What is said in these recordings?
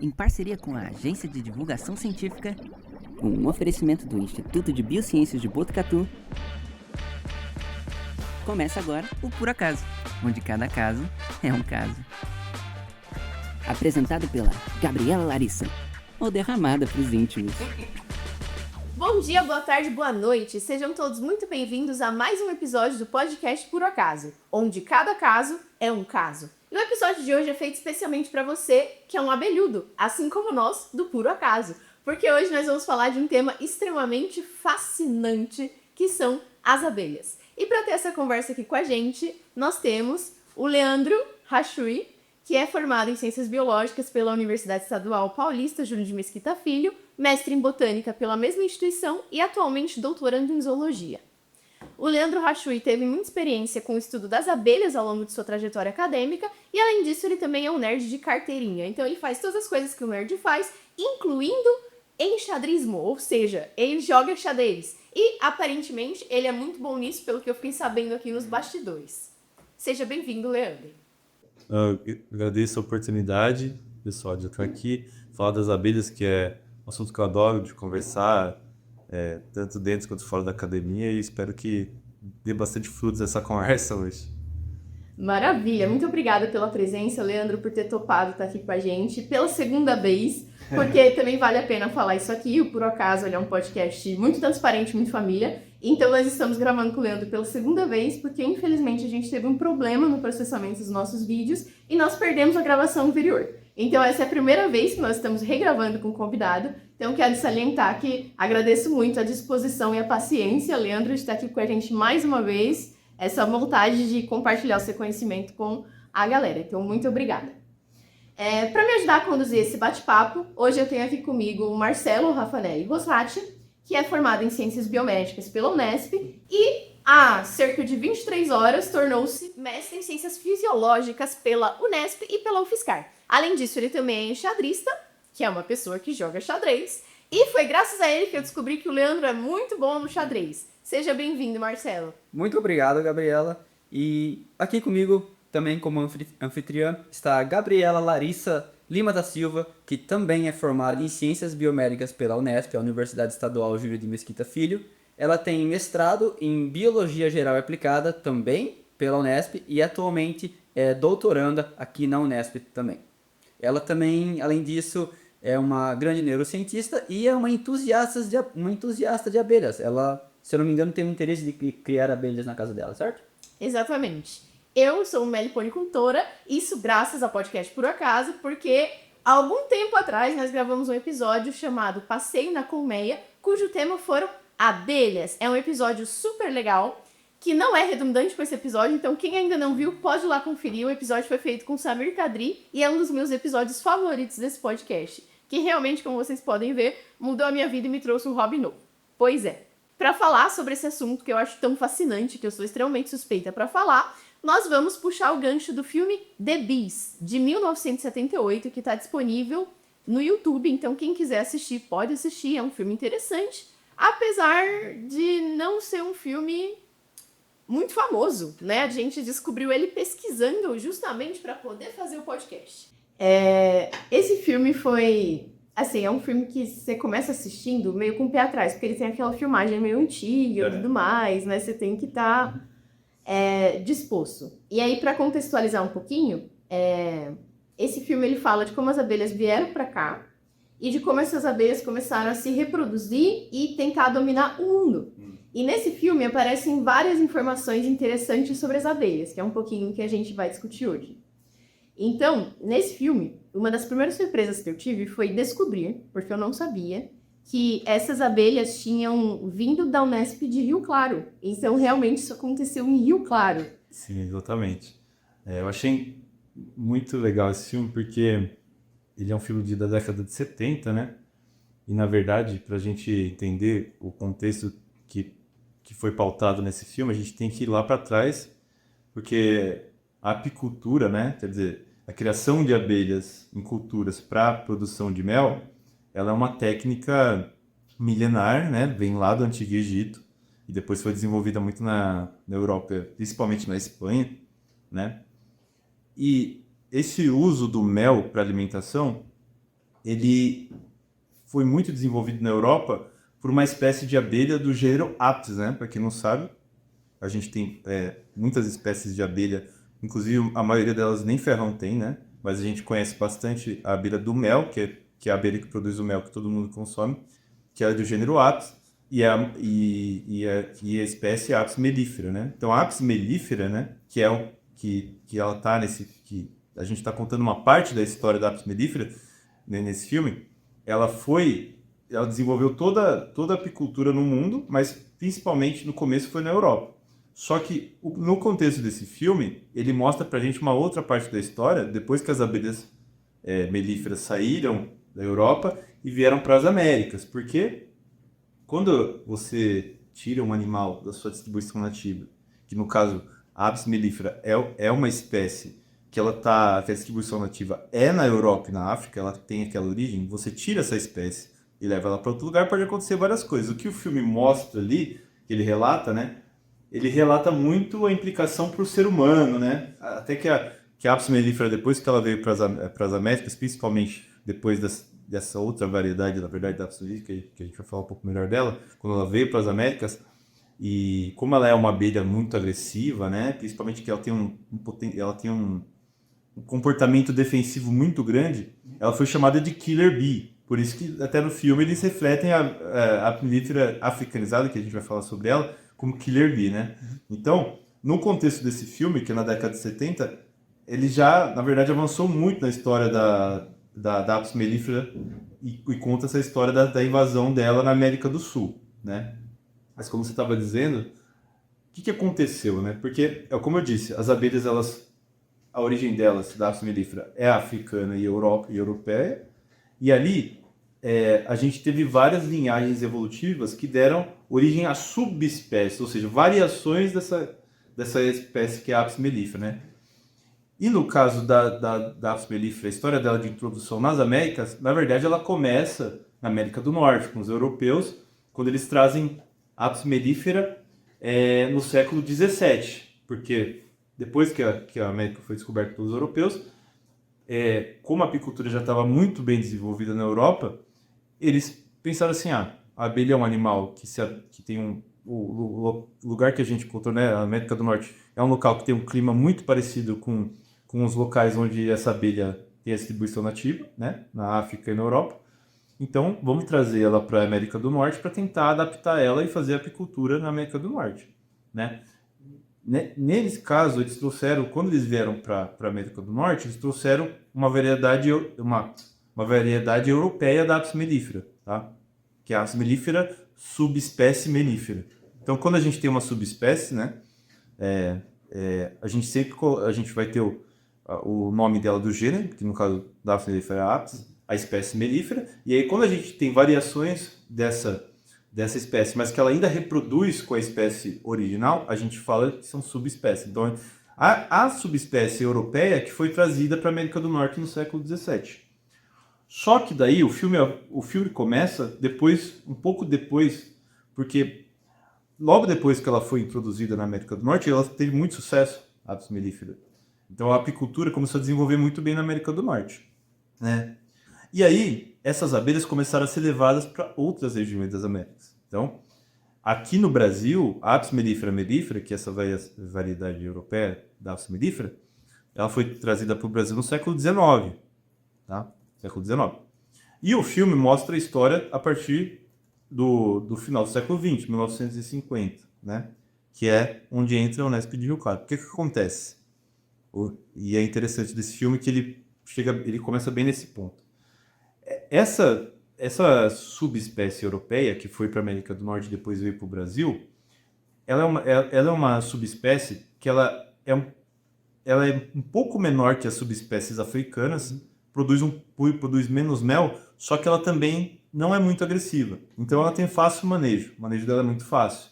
em parceria com a Agência de Divulgação Científica, um oferecimento do Instituto de Biociências de Botucatu. Começa agora o Por Acaso, onde cada caso é um caso. Apresentado pela Gabriela Larissa, ou derramada para os íntimos. Bom dia, boa tarde, boa noite. Sejam todos muito bem-vindos a mais um episódio do podcast Por Acaso, onde cada caso é um caso. E o episódio de hoje é feito especialmente para você, que é um abelhudo, assim como nós, do Puro Acaso. Porque hoje nós vamos falar de um tema extremamente fascinante, que são as abelhas. E para ter essa conversa aqui com a gente, nós temos o Leandro Rachui, que é formado em Ciências Biológicas pela Universidade Estadual Paulista Júlio de Mesquita Filho, mestre em Botânica pela mesma instituição e atualmente doutorando em Zoologia. O Leandro Rachui teve muita experiência com o estudo das abelhas ao longo de sua trajetória acadêmica e, além disso, ele também é um nerd de carteirinha. Então, ele faz todas as coisas que o nerd faz, incluindo enxadrismo, ou seja, ele joga xadrez. E, aparentemente, ele é muito bom nisso, pelo que eu fiquei sabendo aqui nos bastidores. Seja bem-vindo, Leandro. Eu agradeço a oportunidade, pessoal, de estar aqui, falar das abelhas, que é um assunto que eu adoro de conversar, tanto dentro quanto fora da academia, e espero que dê bastante frutos essa conversa hoje. Maravilha, muito obrigada pela presença, Leandro, por ter topado estar aqui com a gente pela segunda vez, porque também vale a pena falar isso aqui. O Por Acaso, ele é um podcast muito transparente, muito família, então nós estamos gravando com o Leandro pela segunda vez, porque infelizmente a gente teve um problema no processamento dos nossos vídeos e nós perdemos a gravação anterior. Então essa é a primeira vez que nós estamos regravando com o convidado, então quero salientar que agradeço muito a disposição e a paciência, Leandro, de estar aqui com a gente mais uma vez, essa vontade de compartilhar o seu conhecimento com a galera. Então, muito obrigada. Para me ajudar a conduzir esse bate-papo, hoje eu tenho aqui comigo o Marcelo Raffanelli Rosati, que é formado em Ciências Biomédicas pela Unesp e há cerca de 23 horas tornou-se mestre em Ciências Fisiológicas pela Unesp e pela UFSCar. Além disso, ele também é enxadrista, que é uma pessoa que joga xadrez, e foi graças a ele que eu descobri que o Leandro é muito bom no xadrez. Seja bem-vindo, Marcelo. Muito obrigado, Gabriela. E aqui comigo, também como anfitriã, está a Gabriela Larissa Lima da Silva, que também é formada em Ciências Biomédicas pela Unesp, a Universidade Estadual Júlio de Mesquita Filho. Ela tem mestrado em Biologia Geral e Aplicada, também pela Unesp, e atualmente é doutoranda aqui na Unesp também. Ela também, além disso, é uma grande neurocientista e é uma entusiasta de abelhas. Ela, se eu não me engano, tem o interesse de criar abelhas na casa dela, certo? Exatamente. Eu sou meliponicultora, isso graças ao podcast Por Acaso, porque há algum tempo atrás nós gravamos um episódio chamado Passeio na Colmeia, cujo tema foram abelhas. É um episódio super legal, que não é redundante com esse episódio, então quem ainda não viu pode ir lá conferir. O episódio foi feito com Samir Kadri e é um dos meus episódios favoritos desse podcast, que realmente, como vocês podem ver, mudou a minha vida e me trouxe um hobby novo. Pois é. Para falar sobre esse assunto que eu acho tão fascinante, que eu sou extremamente suspeita para falar, nós vamos puxar o gancho do filme The Bees, de 1978, que está disponível no YouTube. Então, quem quiser assistir, pode assistir. É um filme interessante, apesar de não ser um filme muito famoso, né? A gente descobriu ele pesquisando justamente para poder fazer o podcast. Esse filme foi... Assim, é um filme que você começa assistindo meio com o pé atrás, porque ele tem aquela filmagem meio antiga e tudo mais, né? Você tem que estar disposto. E aí, para contextualizar um pouquinho, esse filme ele fala de como as abelhas vieram para cá e de como essas abelhas começaram a se reproduzir e tentar dominar o mundo. E nesse filme aparecem várias informações interessantes sobre as abelhas, que é um pouquinho que a gente vai discutir hoje. Então, nesse filme, uma das primeiras surpresas que eu tive foi descobrir, porque eu não sabia, que essas abelhas tinham vindo da Unesp de Rio Claro. Então, realmente, isso aconteceu em Rio Claro. Sim, exatamente. Eu achei muito legal esse filme, porque ele é um filme da década de 70, né? E, na verdade, para a gente entender o contexto que foi pautado nesse filme, a gente tem que ir lá para trás, porque a apicultura, né? Quer dizer, a criação de abelhas em culturas para produção de mel, ela é uma técnica milenar, né? Vem lá do Antigo Egito e depois foi desenvolvida muito na Europa, principalmente na Espanha, né? E esse uso do mel para alimentação ele foi muito desenvolvido na Europa por uma espécie de abelha do gênero Apis, né? Para quem não sabe, a gente tem muitas espécies de abelha, inclusive a maioria delas nem ferrão tem, né? Mas a gente conhece bastante a abelha do mel, que é a abelha que produz o mel que todo mundo consome, que é do gênero Apis, e a espécie Apis mellifera, né? Então a Apis mellifera, né? Que ela tá que a gente está contando uma parte da história da Apis mellifera, né, nesse filme. Ela desenvolveu toda a apicultura no mundo, mas principalmente no começo foi na Europa. Só que no contexto desse filme, ele mostra pra gente uma outra parte da história, depois que as abelhas melíferas saíram da Europa e vieram para as Américas. Porque quando você tira um animal da sua distribuição nativa, que no caso a Apis mellifera é uma espécie que a distribuição nativa é na Europa e na África, ela tem aquela origem, você tira essa espécie e leva ela para outro lugar, pode acontecer várias coisas. O que o filme mostra ali, que ele relata, né? Ele relata muito a implicação para o ser humano, né? Até que a Apis mellifera, depois que ela veio para as Américas, principalmente depois dessa outra variedade, na verdade, da Apis mellifera, que a gente vai falar um pouco melhor dela, quando ela veio para as Américas, e como ela é uma abelha muito agressiva, né? Principalmente que ela tem um comportamento defensivo muito grande, ela foi chamada de Killer Bee. Por isso que até no filme eles refletem a Apis mellifera africanizada, que a gente vai falar sobre ela, como Killer Bee, né? Então, no contexto desse filme, que é na década de 70, ele já, na verdade, avançou muito na história da Apis mellifera e conta essa história da invasão dela na América do Sul, né? Mas como você estava dizendo, o que aconteceu, né? Porque, como eu disse, as abelhas, a origem delas, da Apis mellifera, é africana e europeia, e ali a gente teve várias linhagens evolutivas que deram origem a subespécies, ou seja, variações dessa espécie que é a Apis mellifera, né? E no caso da Apis mellifera, a história dela de introdução nas Américas, na verdade ela começa na América do Norte, com os europeus, quando eles trazem a Apis mellifera no século XVII, porque depois que a América foi descoberta pelos europeus, como a apicultura já estava muito bem desenvolvida na Europa, eles pensaram assim, a abelha é um animal que tem o lugar que a gente encontrou, né, a América do Norte, é um local que tem um clima muito parecido com os locais onde essa abelha tem a distribuição nativa, né, na África e na Europa. Então, vamos trazer ela para a América do Norte para tentar adaptar ela e fazer apicultura na América do Norte, né? Nesse caso, eles trouxeram, quando eles vieram para a América do Norte, eles trouxeram uma variedade europeia da Apis mellifera, tá? Que é a Apis mellifera subespécie mellifera. Então, quando a gente tem uma subespécie, né, a gente vai ter o nome dela do gênero, que no caso da Apis mellifera é a Apis, a espécie mellifera, e aí quando a gente tem variações dessa espécie, mas que ela ainda reproduz com a espécie original, a gente fala que são subespécies. Então, a subespécie europeia que foi trazida para a América do Norte no século XVII. Só que daí o filme começa um pouco depois, porque logo depois que ela foi introduzida na América do Norte, ela teve muito sucesso, a Apis mellifera. Então a apicultura começou a desenvolver muito bem na América do Norte, né? E aí, essas abelhas começaram a ser levadas para outras regiões das Américas. Então, aqui no Brasil, a Apis mellifera, que é essa variedade europeia da Apis mellifera, ela foi trazida para o Brasil no século XIX, tá? Século XIX. E o filme mostra a história a partir do final do século XX, 1950, né? Que é onde entra a Unesp de Rio Claro. O que acontece? E é interessante desse filme que ele começa bem nesse ponto. Essa subespécie europeia que foi para a América do Norte e depois veio para o Brasil, ela é uma subespécie que ela é um pouco menor que as subespécies africanas, produz menos mel, só que ela também não é muito agressiva. Então ela tem fácil manejo, o manejo dela é muito fácil.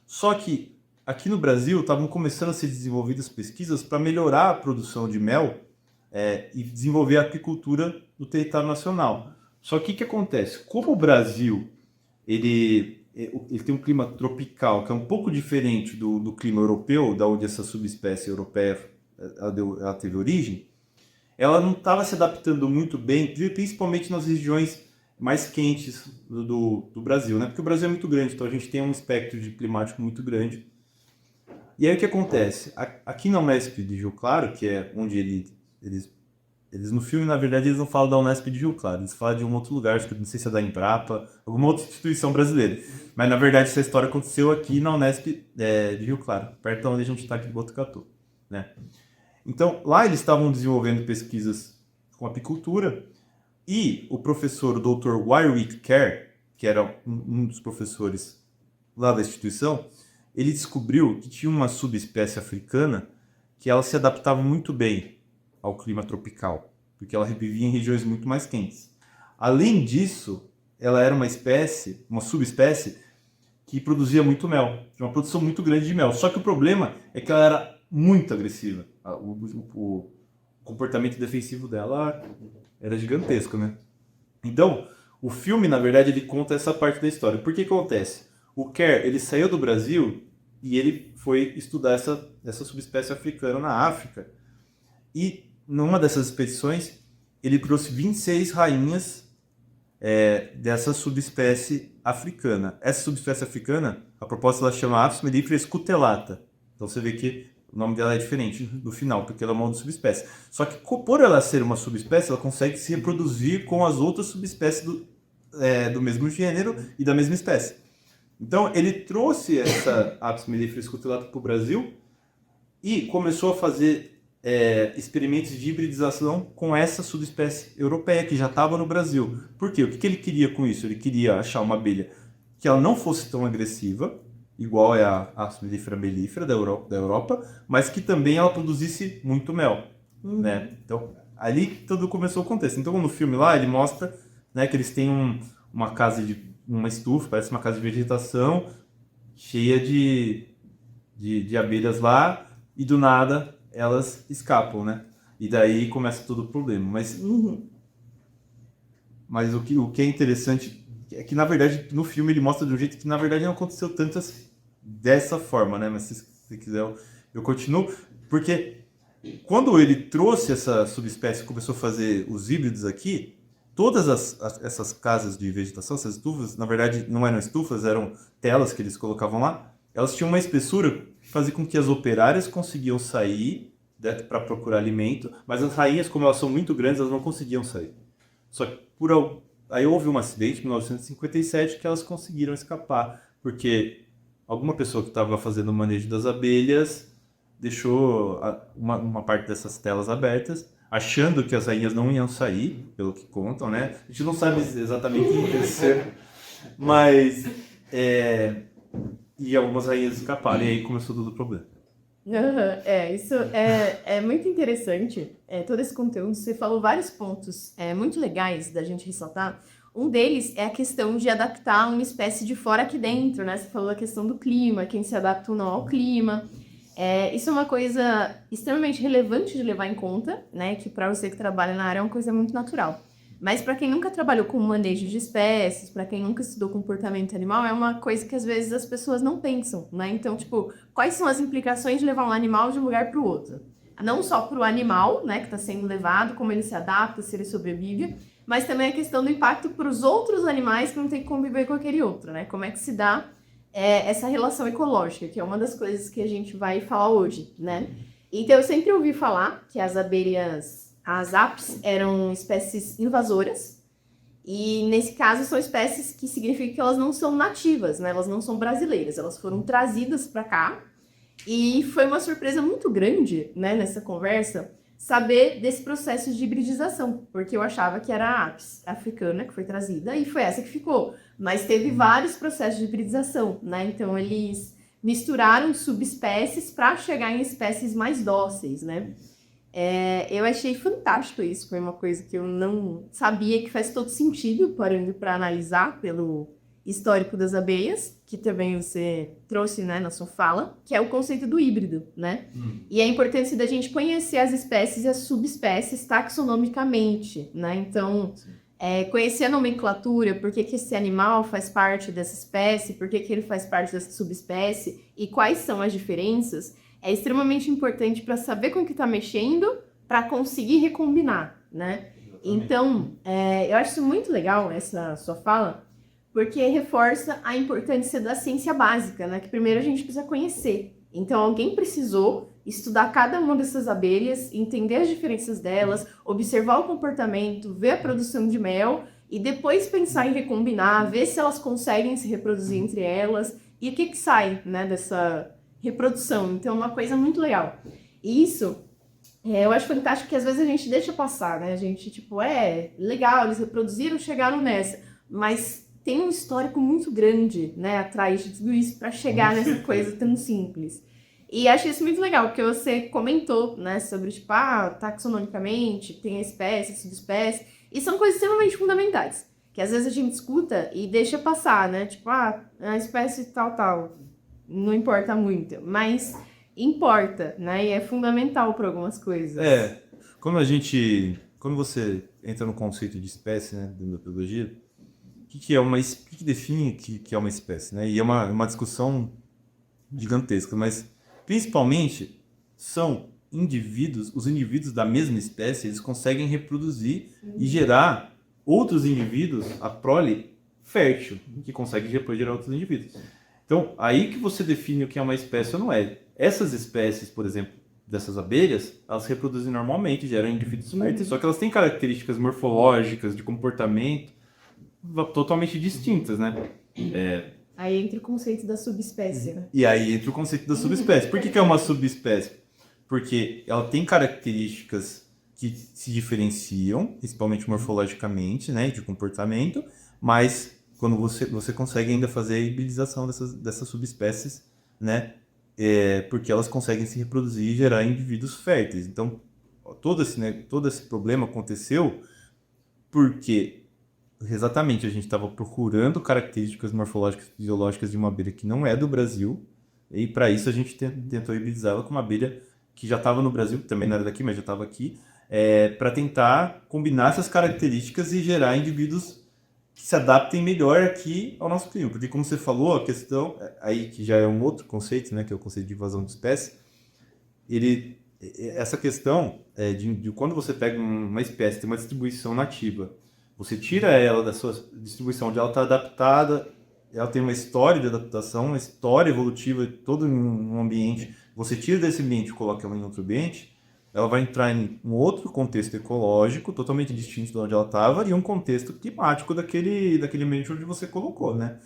Só que aqui no Brasil estavam começando a ser desenvolvidas pesquisas para melhorar a produção de mel e desenvolver a apicultura no território nacional. Só que o que acontece? Como o Brasil ele tem um clima tropical que é um pouco diferente do clima europeu, da onde essa subespécie europeia ela teve origem, ela não estava se adaptando muito bem, principalmente nas regiões mais quentes do Brasil, né? Porque o Brasil é muito grande, então a gente tem um espectro de climático muito grande. E aí o que acontece? Aqui na Unesp de Rio Claro, que é onde eles no filme, na verdade, eles não falam da Unesp de Rio Claro, eles falam de um outro lugar, acho que não sei se é da Embrapa, alguma outra instituição brasileira. Mas, na verdade, essa história aconteceu aqui na Unesp de Rio Claro, perto de onde a gente está aqui de Botucatu, né? Então, lá eles estavam desenvolvendo pesquisas com apicultura e o professor, o Dr. Warwick Kerr, que era um dos professores lá da instituição, ele descobriu que tinha uma subespécie africana que ela se adaptava muito bem ao clima tropical, porque ela vivia em regiões muito mais quentes. Além disso, ela era uma subespécie que produzia muito mel, tinha uma produção muito grande de mel. Só que o problema é que ela era muito agressiva. O comportamento defensivo dela era gigantesco, né? Então, o filme, na verdade, ele conta essa parte da história. Por que acontece? O Kerr, ele saiu do Brasil e ele foi estudar essa subespécie africana na África. E numa dessas expedições, ele trouxe 26 rainhas dessa subespécie africana. Essa subespécie africana, a proposta ela chama Apis mellifera scutellata. Então você vê que o nome dela é diferente do final, porque ela é uma outra subespécie. Só que por ela ser uma subespécie, ela consegue se reproduzir com as outras subespécies do mesmo gênero e da mesma espécie. Então ele trouxe essa Apis mellifera scutellata para o Brasil e começou a fazer experimentos de hibridização com essa subespécie europeia que já estava no Brasil. Por quê? O que ele queria com isso? Ele queria achar uma abelha que ela não fosse tão agressiva, igual é a Apis mellifera da Europa, mas que também ela produzisse muito mel, né? Então, ali tudo começou a acontecer. Então, no filme lá, ele mostra, né, que eles têm uma casa uma estufa, parece uma casa de vegetação, cheia de abelhas lá, e do nada elas escapam, né? E daí começa todo o problema. Mas o que é interessante é que, na verdade, no filme ele mostra de um jeito que, na verdade, não aconteceu tanto assim, dessa forma, né? Mas se quiser, eu continuo. Porque quando ele trouxe essa subespécie e começou a fazer os híbridos aqui, todas essas casas de vegetação, essas estufas, na verdade, não eram estufas, eram telas que eles colocavam lá, elas tinham uma espessura que fazia com que as operárias conseguiam sair, né, para procurar alimento, mas as rainhas, como elas são muito grandes, elas não conseguiam sair. Só que aí houve um acidente em 1957 que elas conseguiram escapar, porque alguma pessoa que estava fazendo o manejo das abelhas deixou uma parte dessas telas abertas, achando que as rainhas não iam sair, pelo que contam, né? A gente não sabe exatamente o que aconteceu, mas e algumas rainhas escaparam, e aí começou todo o problema. Isso é muito interessante, todo esse conteúdo. Você falou vários pontos muito legais da gente ressaltar. Um deles é a questão de adaptar uma espécie de fora aqui dentro, né? Você falou a questão do clima, quem se adapta ou não ao clima. Isso é uma coisa extremamente relevante de levar em conta, né? Que para você que trabalha na área é uma coisa muito natural. Mas para quem nunca trabalhou com manejo de espécies, para quem nunca estudou comportamento animal, é uma coisa que às vezes as pessoas não pensam, né? Então, tipo, quais são as implicações de levar um animal de um lugar para o outro? Não só para o animal, né, que está sendo levado, como ele se adapta, se ele sobrevive, mas também a questão do impacto para os outros animais que não tem que conviver com aquele outro, né? Como é que se dá essa relação ecológica, que é uma das coisas que a gente vai falar hoje, né? Então, eu sempre ouvi falar que as apis eram espécies invasoras, e nesse caso são espécies que significa que elas não são nativas, né? Elas não são brasileiras, elas foram trazidas para cá, e foi uma surpresa muito grande, né, nessa conversa, saber desse processo de hibridização, porque eu achava que era a apis africana que foi trazida, e foi essa que ficou, mas teve vários processos de hibridização, né? Então eles misturaram subespécies para chegar em espécies mais dóceis, né? Eu achei fantástico isso, foi uma coisa que eu não sabia, que faz todo sentido parando para analisar pelo histórico das abelhas, que também você trouxe, né, na sua fala, que é o conceito do híbrido, né? E a importância da gente conhecer as espécies e as subespécies taxonomicamente, né? Então, conhecer a nomenclatura, por que esse animal faz parte dessa espécie, por que ele faz parte dessa subespécie e quais são as diferenças, é extremamente importante para saber com o que está mexendo, para conseguir recombinar, né? Então, eu acho isso muito legal, essa sua fala, porque reforça a importância da ciência básica, né? Que primeiro a gente precisa conhecer. Então, alguém precisou estudar cada uma dessas abelhas, entender as diferenças delas, observar o comportamento, ver a produção de mel e depois pensar em recombinar, ver se elas conseguem se reproduzir entre elas e o que sai, né, dessa reprodução. Então, é uma coisa muito legal. E isso, eu acho fantástico que às vezes a gente deixa passar, né? A gente, tipo, legal, eles reproduziram, chegaram nessa, mas tem um histórico muito grande, né, atrás de tudo isso para chegar nessa coisa tão simples. E acho isso muito legal, porque você comentou, né, sobre, tipo, taxonomicamente, tem a espécie, a subespécie, e são coisas extremamente fundamentais, que às vezes a gente escuta e deixa passar, né, tipo, a espécie tal, não importa muito, mas importa, né, e é fundamental para algumas coisas. Quando você entra no conceito de espécie, né, dentro da biologia, o que define que é uma espécie, né? E é uma discussão gigantesca, mas principalmente são os indivíduos da mesma espécie, eles conseguem reproduzir e gerar outros indivíduos, a prole fértil, que consegue depois gerar outros indivíduos. Então, aí que você define o que é uma espécie ou não é. Essas espécies, por exemplo, dessas abelhas, elas reproduzem normalmente, geram indivíduos férteis, só que elas têm características morfológicas, de comportamento, totalmente distintas, né? Aí entra o conceito da subespécie, né? E aí entra o conceito da subespécie. Por que é uma subespécie? Porque ela tem características que se diferenciam, principalmente morfologicamente, né, de comportamento, mas quando você consegue ainda fazer a hibridização dessas subespécies, né, porque elas conseguem se reproduzir e gerar indivíduos férteis. Então, todo esse problema aconteceu porque exatamente, a gente estava procurando características morfológicas e fisiológicas de uma abelha que não é do Brasil, e para isso a gente tentou hibridizá-la com uma abelha que já estava no Brasil, também não era daqui, mas já estava aqui, para tentar combinar essas características e gerar indivíduos que se adaptem melhor aqui ao nosso clima. Porque, como você falou, a questão, aí que já é um outro conceito, né, que é o conceito de invasão de espécie, essa questão de quando você pega uma espécie, tem uma distribuição nativa, você tira ela da sua distribuição onde ela está adaptada, ela tem uma história de adaptação, uma história evolutiva, todo um ambiente. Você tira desse ambiente e coloca ela em outro ambiente, ela vai entrar em um outro contexto ecológico, totalmente distinto de onde ela estava, e um contexto climático daquele ambiente onde você colocou, né?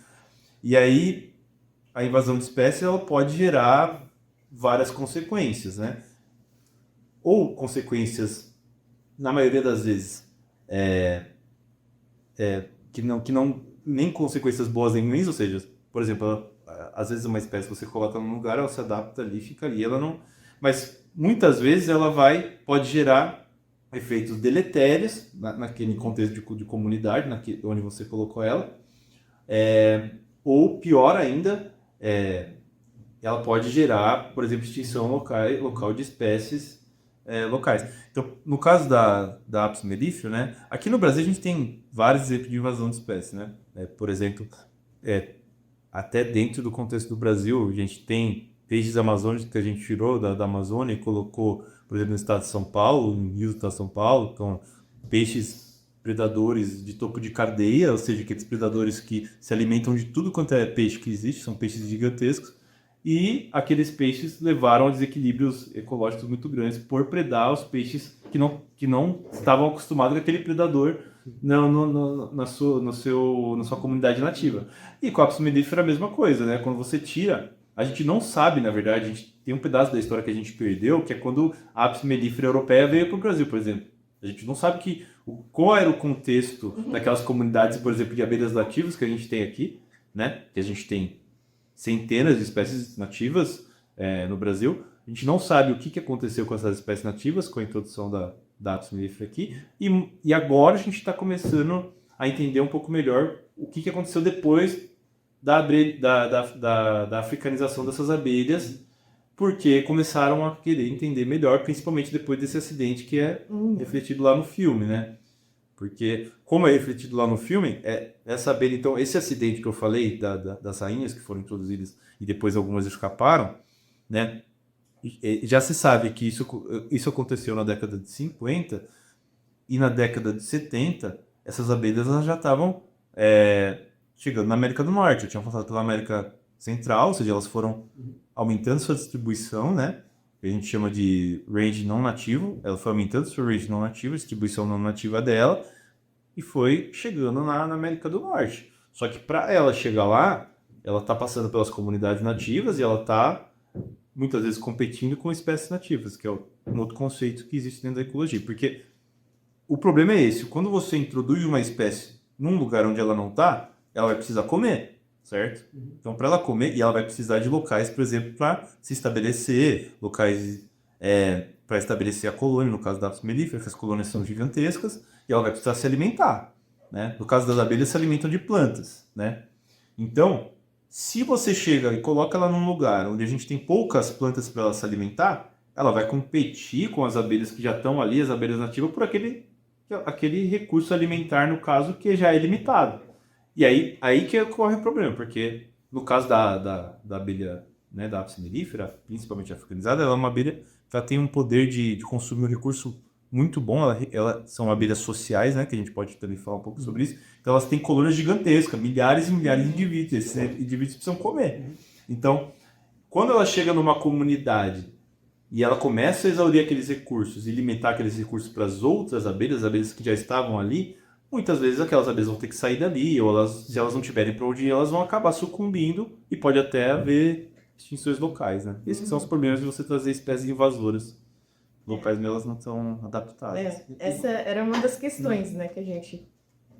E aí, a invasão de espécie ela pode gerar várias consequências, né? Ou consequências, na maioria das vezes, que não nem consequências boas nem ruins, ou seja, por exemplo, às vezes uma espécie você coloca num lugar, ela se adapta ali, fica ali, ela não, mas muitas vezes ela pode gerar efeitos deletérios naquele contexto de comunidade, onde você colocou ela, ou pior ainda, ela pode gerar, por exemplo, extinção local de espécies locais. Então, no caso da Apis mellifera, né, aqui no Brasil a gente tem vários exemplos de invasão de espécies, né? Por exemplo, até dentro do contexto do Brasil, a gente tem peixes amazônicos que a gente tirou da Amazônia e colocou, por exemplo, no estado de São Paulo, em rios do estado de São Paulo, então peixes predadores de topo de cadeia, ou seja, aqueles predadores que se alimentam de tudo quanto é peixe que existe, são peixes gigantescos, e aqueles peixes levaram a desequilíbrios ecológicos muito grandes por predar os peixes que não estavam acostumados com aquele predador na sua comunidade nativa. E com a Apis mellifera a mesma coisa, né? Quando você tira, a gente não sabe, na verdade, a gente tem um pedaço da história que a gente perdeu, que é quando a Apis mellifera europeia veio para o Brasil, por exemplo. A gente não sabe qual era o contexto daquelas comunidades, por exemplo, de abelhas nativas que a gente tem aqui, né? Que a gente tem centenas de espécies nativas no Brasil. A gente não sabe o que aconteceu com essas espécies nativas, com a introdução da Apis mellifera aqui. E agora a gente está começando a entender um pouco melhor o que aconteceu depois da africanização dessas abelhas, porque começaram a querer entender melhor, principalmente depois desse acidente que é refletido lá no filme, né? Porque, como é refletido lá no filme, essa abelha, então, esse acidente que eu falei das rainhas que foram introduzidas e depois algumas escaparam, né? já se sabe que isso aconteceu na década de 50 e na década de 70, essas abelhas elas já estavam chegando na América do Norte, já tinham passado pela América Central, ou seja, elas foram aumentando sua distribuição, né? Que a gente chama de range não nativo, ela foi aumentando sua range não nativa, distribuição não nativa dela, e foi chegando na América do Norte. Só que para ela chegar lá, ela está passando pelas comunidades nativas e ela está muitas vezes competindo com espécies nativas, que é um outro conceito que existe dentro da ecologia. Porque o problema é esse, quando você introduz uma espécie num lugar onde ela não está, ela vai precisar comer, certo? Então, para ela comer, e ela vai precisar de locais, por exemplo, para se estabelecer, locais para estabelecer a colônia, no caso da apis mellifera, que as colônias são gigantescas, e ela vai precisar se alimentar, né? No caso das abelhas, se alimentam de plantas, né? Então, se você chega e coloca ela num lugar onde a gente tem poucas plantas para ela se alimentar, ela vai competir com as abelhas que já estão ali, as abelhas nativas, por aquele recurso alimentar, no caso, que já é limitado. E aí que ocorre o problema, porque no caso da abelha, né, da apis mellifera, principalmente africanizada, ela é uma abelha que ela tem um poder de consumir um recurso muito bom. Ela são abelhas sociais, né, que a gente pode também falar um pouco sobre isso. Então elas têm colônias gigantescas, milhares e milhares de indivíduos. Esses indivíduos precisam comer. Então, quando ela chega numa comunidade e ela começa a exaurir aqueles recursos e limitar aqueles recursos para as outras abelhas, as abelhas que já estavam ali, muitas vezes aquelas abelhas vão ter que sair dali, ou se elas não tiverem para onde ir, elas vão acabar sucumbindo e pode até haver extinções locais, né? Esses são os problemas de você trazer espécies invasoras. Locais nelas não estão adaptadas. Essa era uma das questões, né, que a gente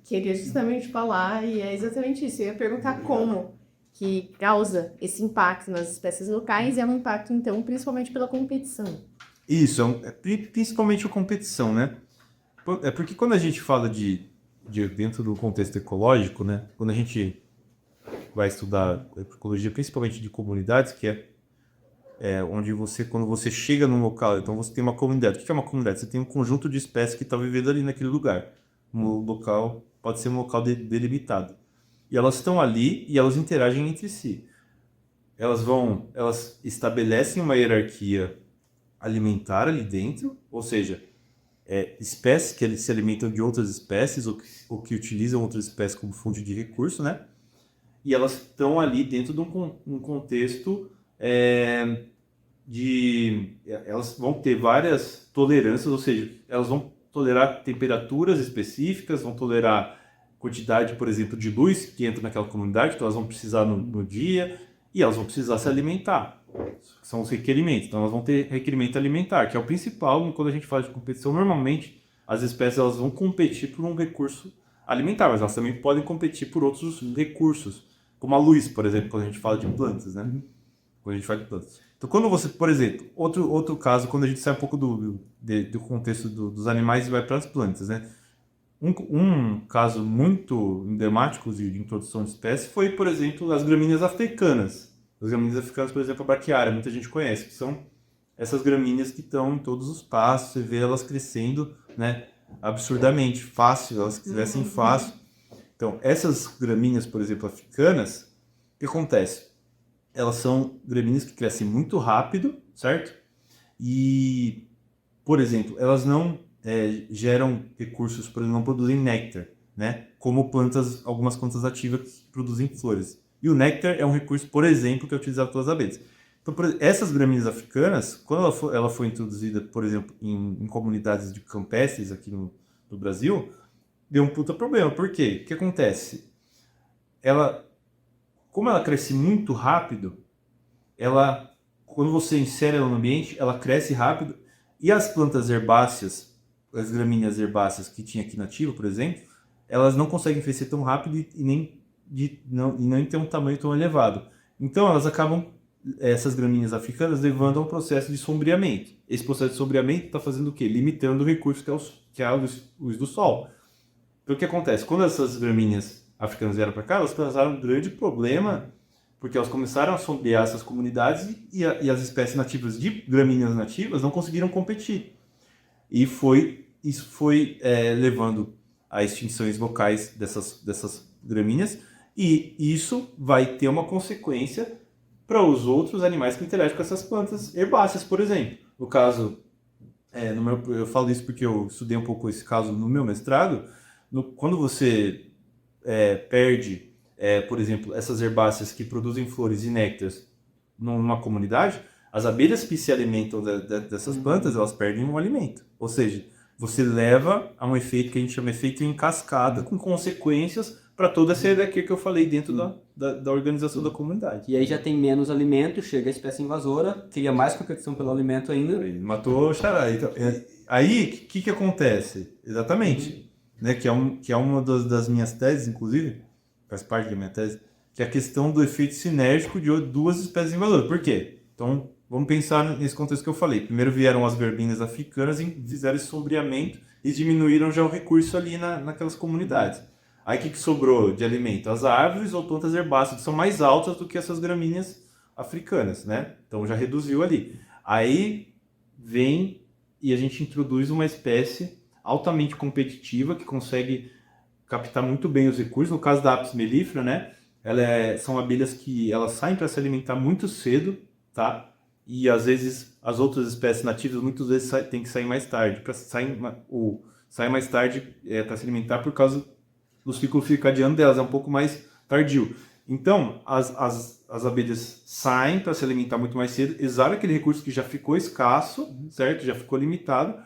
queria justamente falar, e é exatamente isso. Eu ia perguntar como que causa esse impacto nas espécies locais, e é um impacto, então, principalmente pela competição. Isso, principalmente a competição, né? É porque quando a gente fala de dentro do contexto ecológico, né? Quando a gente vai estudar ecologia, principalmente de comunidades, que onde quando você chega num local, então você tem uma comunidade. O que é uma comunidade? Você tem um conjunto de espécies que estão vivendo ali naquele lugar. Um local, pode ser um local delimitado. E elas estão ali e elas interagem entre si. Elas estabelecem uma hierarquia alimentar ali dentro, ou seja, espécies que eles se alimentam de outras espécies ou que utilizam outras espécies como fonte de recurso, né? E elas estão ali dentro de um contexto elas vão ter várias tolerâncias, ou seja, elas vão tolerar temperaturas específicas, vão tolerar quantidade, por exemplo, de luz que entra naquela comunidade, então elas vão precisar no dia, e elas vão precisar se alimentar. São os requerimentos. Então elas vão ter requerimento alimentar, que é o principal quando a gente fala de competição. Normalmente, as espécies elas vão competir por um recurso alimentar, mas elas também podem competir por outros recursos, como a luz, por exemplo, quando a gente fala de plantas, né? Quando a gente fala de plantas. Então, quando você, por exemplo, outro caso, quando a gente sai um pouco do contexto dos animais e vai para as plantas, né? Um caso muito emblemático de introdução de espécies foi, por exemplo, as gramíneas africanas. As gramíneas africanas, por exemplo, a braquiária, muita gente conhece, que são essas gramíneas que estão em todos os passos, você vê elas crescendo, né, absurdamente, fácil, elas crescem fácil. Então, essas gramíneas, por exemplo, africanas, o que acontece? Elas são gramíneas que crescem muito rápido, certo? E, por exemplo, elas não geram recursos, por exemplo, não produzem néctar, né? Como algumas plantas ativas que produzem flores. E o néctar é um recurso, por exemplo, que é utilizado pelas abelhas. Então, essas gramíneas africanas, quando ela foi introduzida, por exemplo, em comunidades de campestres aqui no Brasil, deu um puta problema. Por quê? O que acontece? Como ela cresce muito rápido, quando você insere ela no ambiente, ela cresce rápido, e as plantas herbáceas, as gramíneas herbáceas que tinha aqui nativa, por exemplo, elas não conseguem crescer tão rápido e nem ter um tamanho tão elevado. Então elas acabam, essas gramíneas africanas, levando a um processo de sombreamento. Esse processo de sombreamento está fazendo o quê? Limitando o recurso que é a luz do sol. Então o que acontece? Quando essas gramíneas africanas vieram para cá, elas causaram um grande problema, porque elas começaram a sombrear essas comunidades e as espécies nativas de gramíneas nativas não conseguiram competir. E isso foi levando a extinções locais dessas gramíneas, e isso vai ter uma consequência para os outros animais que interagem com essas plantas herbáceas, por exemplo. No caso, eu falo isso porque eu estudei um pouco esse caso no meu mestrado. Quando você perde, por exemplo, essas herbáceas que produzem flores e néctares numa comunidade, as abelhas que se alimentam dessas plantas, elas perdem um alimento. Ou seja, você leva a um efeito que a gente chama de efeito em cascada, com consequências para toda essa hierarquia que eu falei dentro da organização da comunidade. E aí já tem menos alimento, chega a espécie invasora, cria mais competição pelo alimento ainda. Ele matou o xará. Então, aí, o que acontece? Exatamente. Né, que é uma das minhas teses, inclusive, faz parte da minha tese, que é a questão do efeito sinérgico de duas espécies invasoras. Por quê? Então, vamos pensar nesse contexto que eu falei. Primeiro vieram as verbenas africanas e fizeram esse sombreamento e diminuíram já o recurso ali naquelas comunidades. Aí o que sobrou de alimento? As árvores ou plantas herbáceas, que são mais altas do que essas gramíneas africanas, né? Então já reduziu ali. Aí vem e a gente introduz uma espécie altamente competitiva que consegue captar muito bem os recursos. No caso da Apis mellifera, né? São abelhas que elas saem para se alimentar muito cedo, tá? E às vezes as outras espécies nativas muitas vezes tem que sair mais tarde. Sair mais tarde para se alimentar por causa do ciclo circadiano delas, é um pouco mais tardio. Então, as abelhas saem para se alimentar muito mais cedo, exalam aquele recurso que já ficou escasso, certo? Já ficou limitado,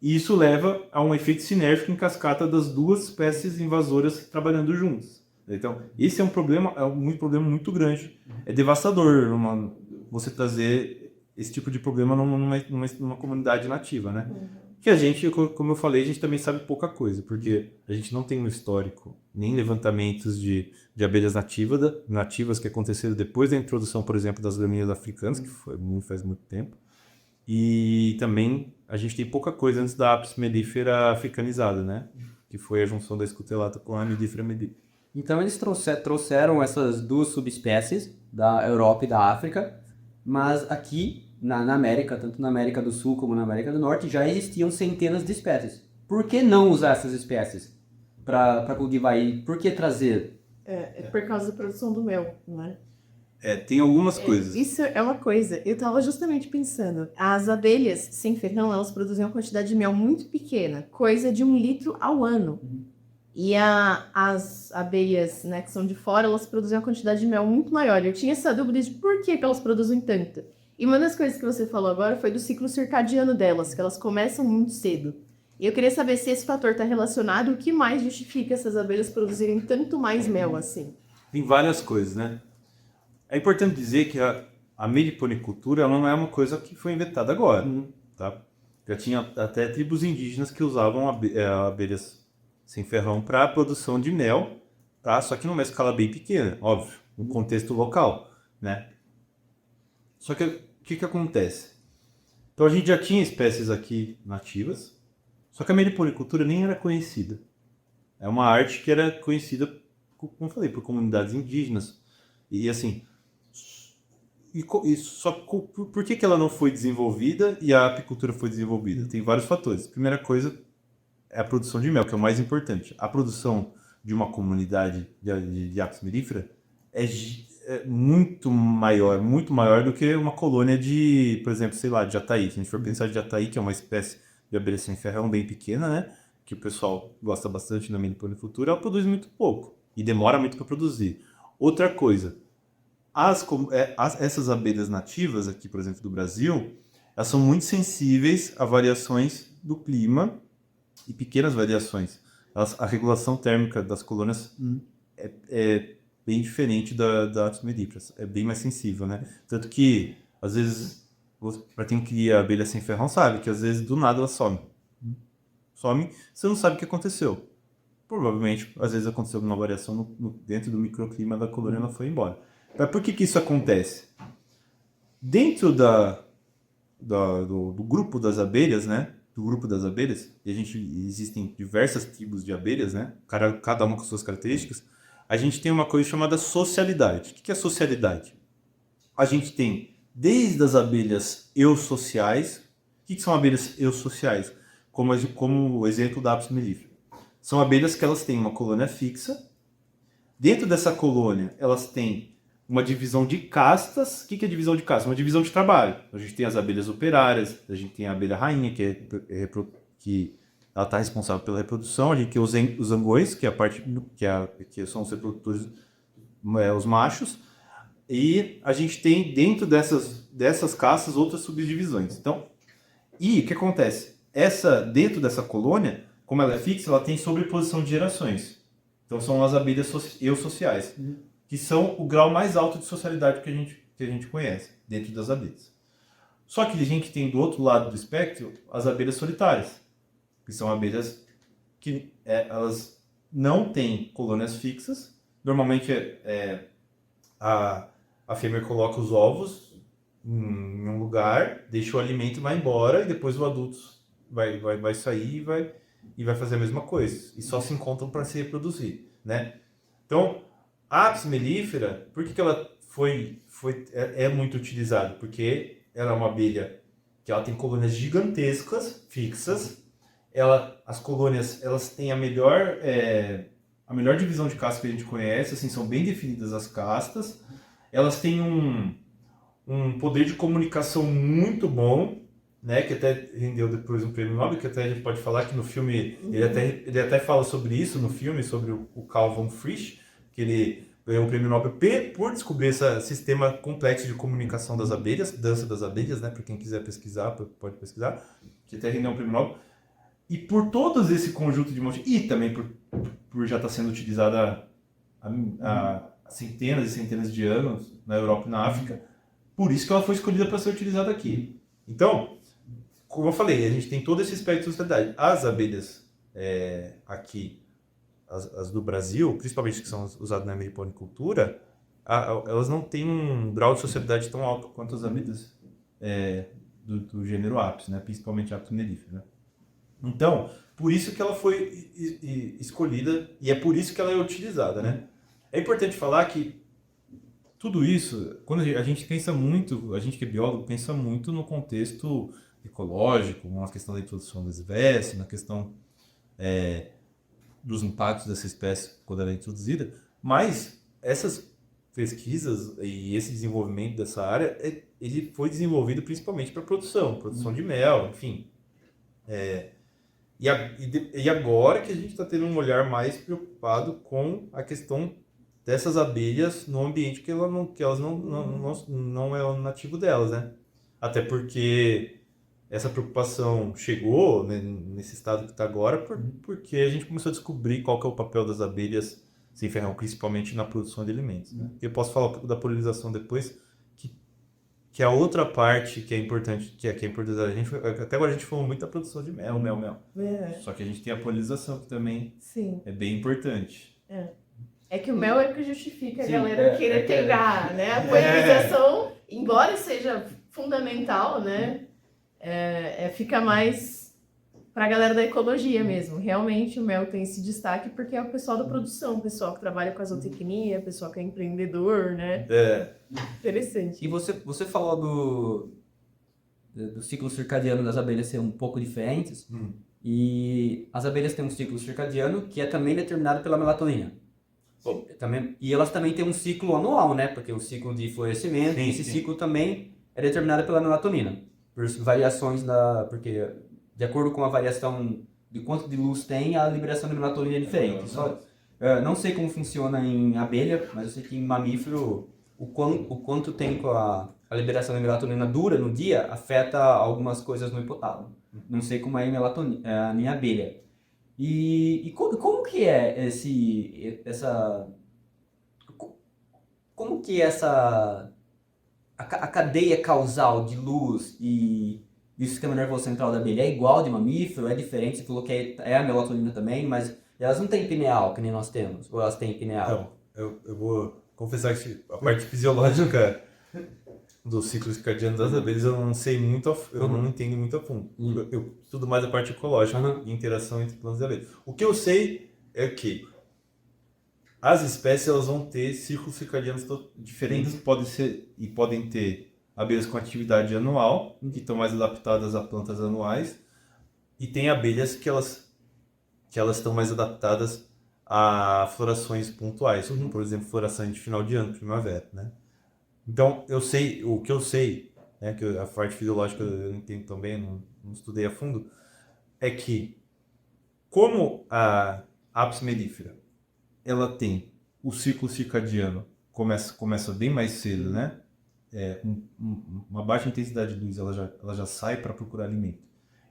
e isso leva a um efeito sinérgico em cascata das duas espécies invasoras trabalhando juntas. Então, esse é um problema muito grande. É devastador você trazer esse tipo de problema numa comunidade nativa, né? Que a gente, como eu falei, a gente também sabe pouca coisa, porque a gente não tem um histórico, nem levantamentos de abelhas nativas que aconteceram depois da introdução, por exemplo, das gramíneas africanas, que faz muito tempo. E também a gente tem pouca coisa antes da Apis mellifera africanizada, né? Que foi a junção da escutelata com a Mellifera mellifera. Então eles trouxeram essas duas subespécies, da Europa e da África, mas aqui na América, tanto na América do Sul como na América do Norte, já existiam centenas de espécies. Por que não usar essas espécies para cultivar? E por que trazer? É por causa da produção do mel, não é? Tem algumas coisas. Isso é uma coisa. Eu tava justamente pensando. As abelhas sem ferrão, elas produzem uma quantidade de mel muito pequena. Coisa de 1 litro ao ano. E as abelhas, né, que são de fora, elas produzem uma quantidade de mel muito maior. Eu tinha essa dúvida de por que elas produzem tanto. E uma das coisas que você falou agora foi do ciclo circadiano delas, que elas começam muito cedo. E eu queria saber se esse fator está relacionado, o que mais justifica essas abelhas produzirem tanto mais mel assim? Tem várias coisas, né? É importante dizer que a meliponicultura ela não é uma coisa que foi inventada agora, tá? Já tinha até tribos indígenas que usavam abelhas sem ferrão para a produção de mel, tá? Só que numa escala bem pequena, óbvio, no contexto local, né? Só que o que acontece? Então a gente já tinha espécies aqui nativas, só que a meliponicultura nem era conhecida. É uma arte que era conhecida, como eu falei, por comunidades indígenas. E assim, por que ela não foi desenvolvida e a apicultura foi desenvolvida? Tem vários fatores. Primeira coisa é a produção de mel, que é o mais importante. A produção de uma comunidade de Apis mellifera é muito maior do que uma colônia de, por exemplo, sei lá, de jataí. Se a gente for pensar de jataí, que é uma espécie de abelha sem ferrão bem pequena, né? Que o pessoal gosta bastante na meliponicultura, ela produz muito pouco e demora muito para produzir. Outra coisa, essas abelhas nativas aqui, por exemplo, do Brasil, elas são muito sensíveis a variações do clima e pequenas variações. A regulação térmica das colônias é bem diferente da Apis mellifera, é bem mais sensível, né? Tanto que, às vezes, para quem cria abelha sem ferrão, sabe que às vezes do nada ela some. Some, você não sabe o que aconteceu. Provavelmente, às vezes aconteceu alguma variação dentro do microclima da colônia e ela foi embora. Mas por que isso acontece? Dentro do grupo das abelhas, né? Do grupo das abelhas, e existem diversas tribos de abelhas, né? Cada uma com suas características. A gente tem uma coisa chamada socialidade. O que é socialidade? A gente tem desde as abelhas eusociais. O que são abelhas eusociais? Como o exemplo da Apis mellifera. São abelhas que elas têm uma colônia fixa. Dentro dessa colônia, elas têm uma divisão de castas. O que é divisão de castas? Uma divisão de trabalho. A gente tem as abelhas operárias, a gente tem a abelha rainha, que ela está responsável pela reprodução, a gente tem os zangões, que é a parte que são os reprodutores, os machos, e a gente tem dentro dessas castas outras subdivisões. Então, e o que acontece? Dentro dessa colônia, como ela é fixa, ela tem sobreposição de gerações. Então são as abelhas eusociais, que são o grau mais alto de socialidade que a gente conhece dentro das abelhas. Só que a gente tem do outro lado do espectro as abelhas solitárias, que são abelhas que elas não têm colônias fixas. Normalmente a fêmea coloca os ovos em um lugar, deixa o alimento e vai embora, e depois o adulto vai sair e vai fazer a mesma coisa. E só se encontram para se reproduzir, né? Então, a Apis mellifera, por que ela é muito utilizada? Porque ela é uma abelha que ela tem colônias gigantescas, fixas. As colônias, elas têm a melhor divisão de castas que a gente conhece, assim, são bem definidas as castas. Elas têm um poder de comunicação muito bom, né, que até rendeu depois um prêmio Nobel, que até a gente pode falar que no filme, ele até fala sobre isso no filme, sobre o Carl von Frisch, que ele ganhou o prêmio Nobel por descobrir esse sistema complexo de comunicação das abelhas, dança das abelhas, né, para quem quiser pesquisar, pode pesquisar, que até rendeu um prêmio Nobel. E por todos esse conjunto de motivos, e também por já estar sendo utilizada há centenas e centenas de anos na Europa e na África, por isso que ela foi escolhida para ser utilizada aqui. Então, como eu falei, a gente tem todo esse espectro de sociedade. As abelhas aqui, as do Brasil, principalmente que são usadas na meliponicultura, elas não têm um grau de sociedade tão alto quanto as abelhas do gênero Apis, né? Principalmente Apis mellifera, né? Então, por isso que ela foi escolhida e é por isso que ela é utilizada, né? É importante falar que tudo isso, quando a gente pensa muito, a gente que é biólogo, pensa muito no contexto ecológico, na questão da introdução das espécies, na questão dos impactos dessa espécie quando ela é introduzida, mas essas pesquisas e esse desenvolvimento dessa área, ele foi desenvolvido principalmente para produção de mel, enfim. E agora que a gente está tendo um olhar mais preocupado com a questão dessas abelhas no ambiente que elas não é o nativo delas, né? Até porque essa preocupação chegou, né, nesse estado que está agora porque a gente começou a descobrir qual que é o papel das abelhas sem ferrão, principalmente na produção de alimentos, né? Eu posso falar um pouco da polinização depois, que é a outra parte que é importante, que é importante a gente. Até agora a gente falou muito da produção de mel. Só que a gente tem a polinização, que também é bem importante. É que o mel é o que justifica a galera querer pegar, né? A polinização, embora seja fundamental, né? Fica mais pra galera da ecologia mesmo. Realmente o mel tem esse destaque porque é o pessoal da produção, o pessoal que trabalha com a zootecnia, o pessoal que é empreendedor, né? Interessante. E você falou do ciclo circadiano das abelhas ser um pouco diferentes, e as abelhas têm um ciclo circadiano que é também determinado pela melatonina. E elas também têm um ciclo anual, né? Porque o ciclo de florescimento, esse ciclo também é determinado pela melatonina. Por variações porque de acordo com a variação de quanto de luz tem, a liberação de melatonina é diferente. Não sei como funciona em abelha, mas eu sei que em mamífero o quanto tempo a liberação de melatonina dura no dia afeta algumas coisas no hipotálamo. Não sei como é a minha abelha. E como que é a cadeia causal de luz e o sistema nervoso central da abelha? É igual de mamífero? É diferente? Você falou que é a melatonina também, mas elas não têm pineal, que nem nós temos? Ou elas têm pineal? Então, eu vou confessar que a parte fisiológica do ciclo circadiano das abelhas eu não sei muito, eu não entendo muito a fundo. Eu estudo mais a parte ecológica e interação entre plantas e abelhas. O que eu sei é que as espécies elas vão ter ciclos circadianos diferentes, podem ter abelhas com atividade anual, que estão mais adaptadas a plantas anuais, e tem abelhas que elas estão mais adaptadas a florações pontuais, como, por exemplo, floração de final de ano, primavera, né? Então, o que eu sei, né, que a parte fisiológica eu não entendo também, não estudei a fundo, é que como a ápice melífera, ela tem o ciclo circadiano, começa bem mais cedo, né? Uma baixa intensidade de luz, ela já sai para procurar alimento.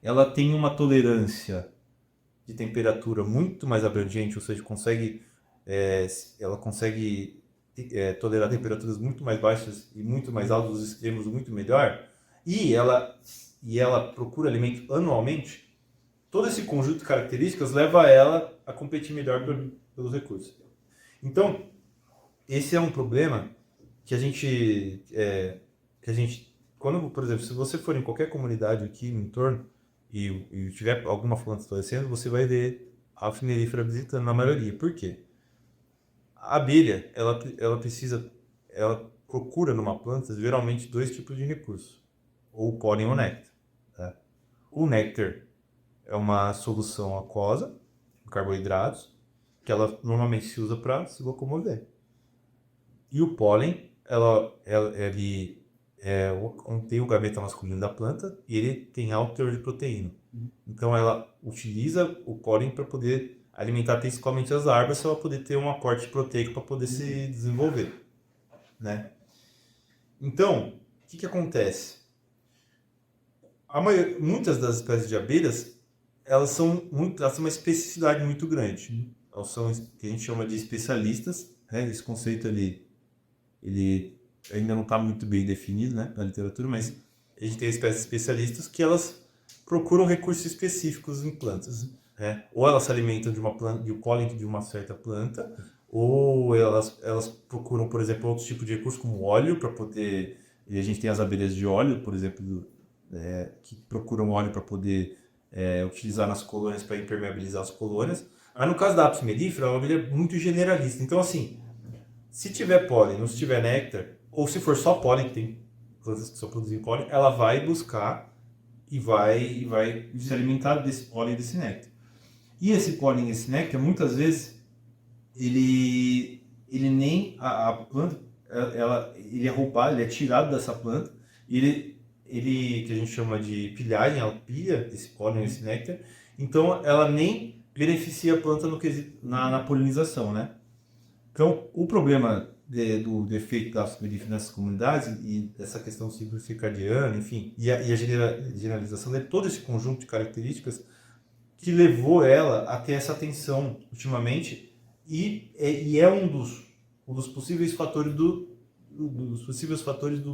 Ela tem uma tolerância de temperatura muito mais abrangente, ou seja, ela consegue tolerar temperaturas muito mais baixas e muito mais altas, os extremos muito melhor, e ela procura alimento anualmente. Todo esse conjunto de características leva ela a competir melhor pelos recursos. Então, esse é um problema que a gente, quando, por exemplo, se você for em qualquer comunidade aqui no entorno e tiver alguma planta florescendo, você vai ver a melífera visitando na maioria. Por quê? A abelha, ela procura numa planta geralmente 2 tipos de recurso, ou pólen ou néctar. Tá? O néctar é uma solução aquosa, carboidratos, que ela normalmente se usa para se locomover. E o pólen, ele tem o gameta masculino da planta e ele tem alto teor de proteína. Então ela utiliza o pólen para poder alimentar principalmente as árvores, para poder ter um aporte proteico para poder se desenvolver, né? Então, o que acontece? Muitas das espécies de abelhas, elas têm uma especificidade muito grande. Elas são o que a gente chama de especialistas, né? Esse conceito ele ainda não está muito bem definido, né, na literatura, mas a gente tem espécies especialistas que elas procuram recursos específicos em plantas, né? Ou elas se alimentam de uma planta, de um pólen de uma certa planta, ou elas procuram, por exemplo, outros tipos de recursos como óleo para poder. E a gente tem as abelhas de óleo, por exemplo, que procuram óleo para poder utilizar nas colônias para impermeabilizar as colônias. Mas no caso da Apis mellifera, é uma abelha muito generalista. Então, assim, se tiver pólen, não se tiver néctar, ou se for só pólen, que tem plantas que só produzem pólen, ela vai buscar e vai se alimentar desse pólen e desse néctar. E esse pólen e esse néctar, muitas vezes, ele nem a planta, ele é roubado, ele é tirado dessa planta, ele que a gente chama de pilhagem, ela pilha esse pólen e esse néctar, então ela nem beneficia a planta na polinização, né? Então, o problema do efeito da Apis mellifera nessas comunidades e dessa questão do ciclo circadiano, enfim, e a generalização de todo esse conjunto de características que levou ela a ter essa atenção ultimamente e é um dos possíveis fatores do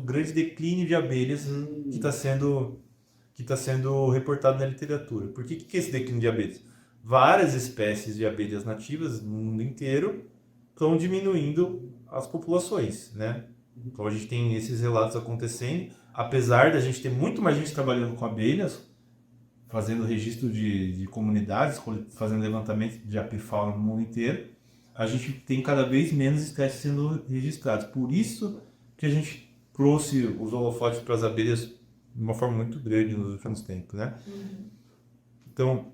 grande declínio de abelhas que está sendo reportado na literatura. Por que é esse declínio de abelhas? Várias espécies de abelhas nativas no mundo inteiro estão diminuindo as populações, né? Então a gente tem esses relatos acontecendo, apesar da gente ter muito mais gente trabalhando com abelhas, fazendo registro de comunidades, fazendo levantamento de apifauna no mundo inteiro, a gente tem cada vez menos espécies sendo registradas. Por isso que a gente trouxe os holofotes para as abelhas de uma forma muito grande nos últimos tempos, né? Então,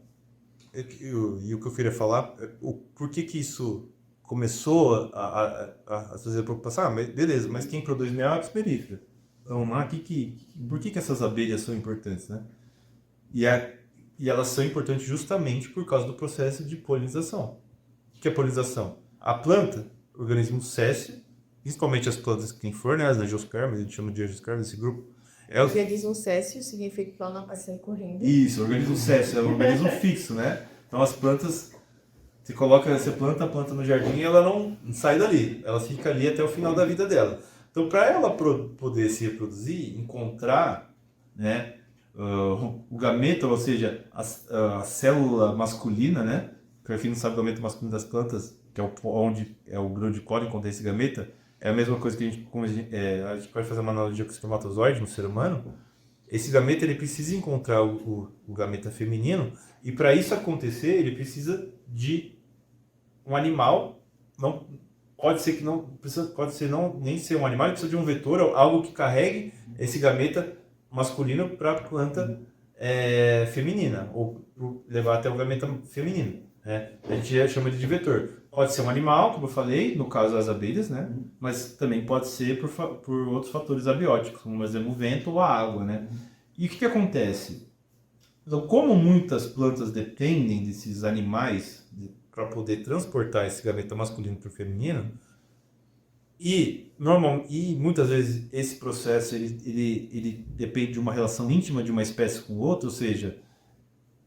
e o que eu queria falar, por que isso começou a fazer preocupação? Mas beleza, mas quem produz mel é a Apis mellifera. Então, por que essas abelhas são importantes, né? E elas são importantes justamente por causa do processo de polinização. O que é polinização? A planta, organismo séssil, principalmente as plantas que têm flor, né, as angiospermas, a gente chama de angiospermas, esse grupo. Organismo séssil significa que ela não vai sair correndo. Isso, organismo séssil, é um organismo fixo, né? Então as plantas, você planta a planta no jardim e ela não sai dali, ela fica ali até o final da vida dela. Então, para ela poder se reproduzir, encontrar, né, o gameta, ou seja, a célula masculina, né? Para quem não sabe, o gameta masculino das plantas, que é onde é o grão de pólen contém esse gameta, é a mesma coisa que a gente pode fazer uma analogia com o espermatozoide no ser humano. Esse gameta ele precisa encontrar o gameta feminino, e para isso acontecer, ele precisa de um animal. Não pode ser que não precisa, pode ser não nem ser um animal, ele precisa de um vetor, algo que carregue esse gameta masculino para a planta feminina, ou levar até o gameta feminino. A gente chama de vetor. Pode ser um animal, como eu falei, no caso as abelhas, né? Mas também pode ser por outros fatores abióticos, como por exemplo o vento ou a água, né? E o que acontece? Então, como muitas plantas dependem desses animais para poder transportar esse gameta masculino para o feminino, e muitas vezes esse processo ele depende de uma relação íntima de uma espécie com outra, ou seja,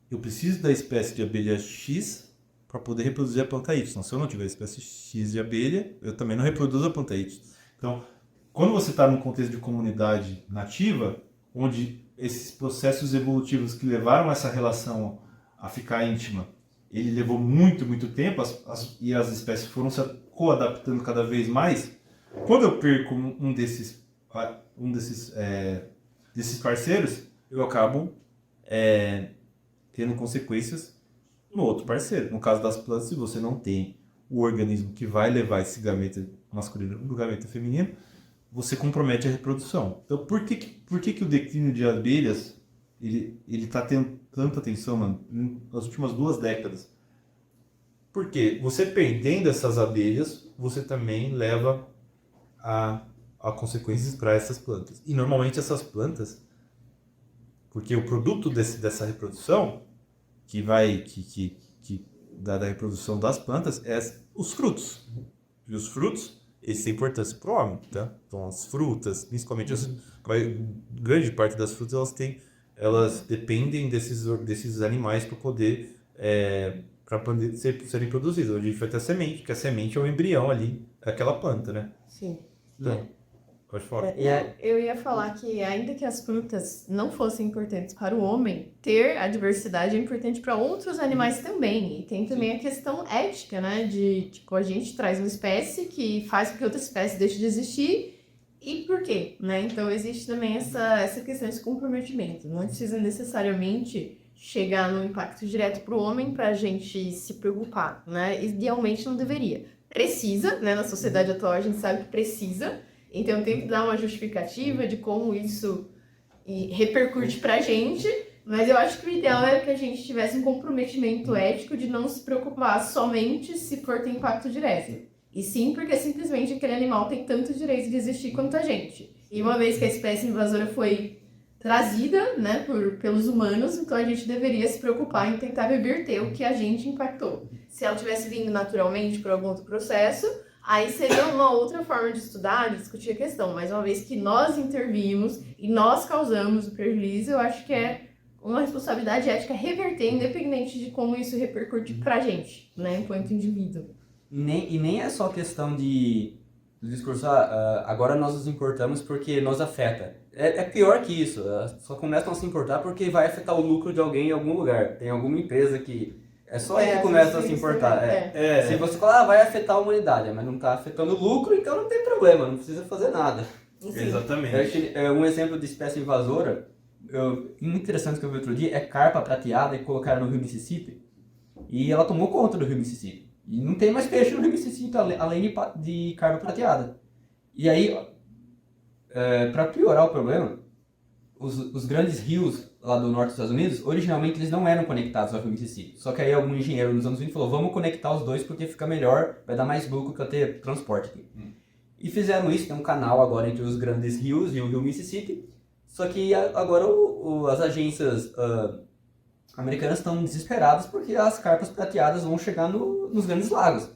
eu preciso da espécie de abelha X para poder reproduzir a planta Y. Se eu não tiver a espécie X de abelha, eu também não reproduzo a planta Y. Então, quando você está num contexto de comunidade nativa, onde esses processos evolutivos que levaram essa relação a ficar íntima, ele levou muito, muito tempo e as espécies foram se coadaptando cada vez mais. Quando eu perco um desses parceiros, eu acabo tendo consequências no outro parceiro. No caso das plantas, se você não tem o organismo que vai levar esse gameta masculino para o gameta feminino, você compromete a reprodução. Então, por que o declínio de abelhas ele está tendo tanta atenção nas últimas 2 décadas? Porque você perdendo essas abelhas, você também leva a consequências para essas plantas. E normalmente essas plantas, porque o produto dessa reprodução, da reprodução das plantas, é os frutos. E os frutos, eles têm importância para o homem, tá? Então as frutas, principalmente grande parte das frutas, elas dependem desses animais para poder serem produzidas. Onde a gente vai ter a semente, porque a semente é o embrião ali daquela planta, né? Sim. Então, pode falar. Eu ia falar que, ainda que as frutas não fossem importantes para o homem, ter a diversidade é importante para outros animais também. E tem também a questão ética, né? De, tipo, a gente traz uma espécie que faz com que outra espécie deixe de existir. E por quê? Né? Então, existe também essa questão, esse comprometimento. Não precisa necessariamente chegar no impacto direto para o homem para a gente se preocupar, né? Idealmente não deveria. Precisa, né? Na sociedade atual a gente sabe que precisa. Então tem que dar uma justificativa de como isso repercute pra gente, mas eu acho que o ideal é que a gente tivesse um comprometimento ético de não se preocupar somente se for ter impacto direto. E sim porque simplesmente aquele animal tem tanto direito de existir quanto a gente. E uma vez que a espécie invasora foi trazida, né, pelos humanos, então a gente deveria se preocupar em tentar reverter o que a gente impactou. Se ela tivesse vindo naturalmente por algum outro processo, aí seria uma outra forma de estudar, de discutir a questão. Mas uma vez que nós intervimos e nós causamos o prejuízo, eu acho que é uma responsabilidade ética reverter, independente de como isso repercute pra gente, né, enquanto indivíduo. E nem é só questão do discurso, agora nós nos importamos porque nos afeta. É pior que isso, só começam a se importar porque vai afetar o lucro de alguém em algum lugar. Tem alguma empresa que... É só aí que começa a se importar. Se você falar, vai afetar a humanidade, mas não está afetando o lucro, então não tem problema, não precisa fazer nada. Sim. Exatamente. Um exemplo de espécie invasora, muito interessante que eu vi outro dia, é carpa prateada e colocaram no rio Mississippi. E ela tomou conta do rio Mississippi. E não tem mais peixe no rio Mississippi, além de carpa prateada. E aí, para piorar o problema, os grandes rios lá do norte dos Estados Unidos, originalmente eles não eram conectados ao rio Mississippi. Só que aí algum engenheiro nos anos 20 falou, vamos conectar os dois porque fica melhor, vai dar mais lucro para ter transporte aqui. E fizeram isso, tem um canal agora entre os grandes rios e o rio Mississippi. Só que agora as agências americanas estão desesperadas porque as carpas prateadas vão chegar nos grandes lagos.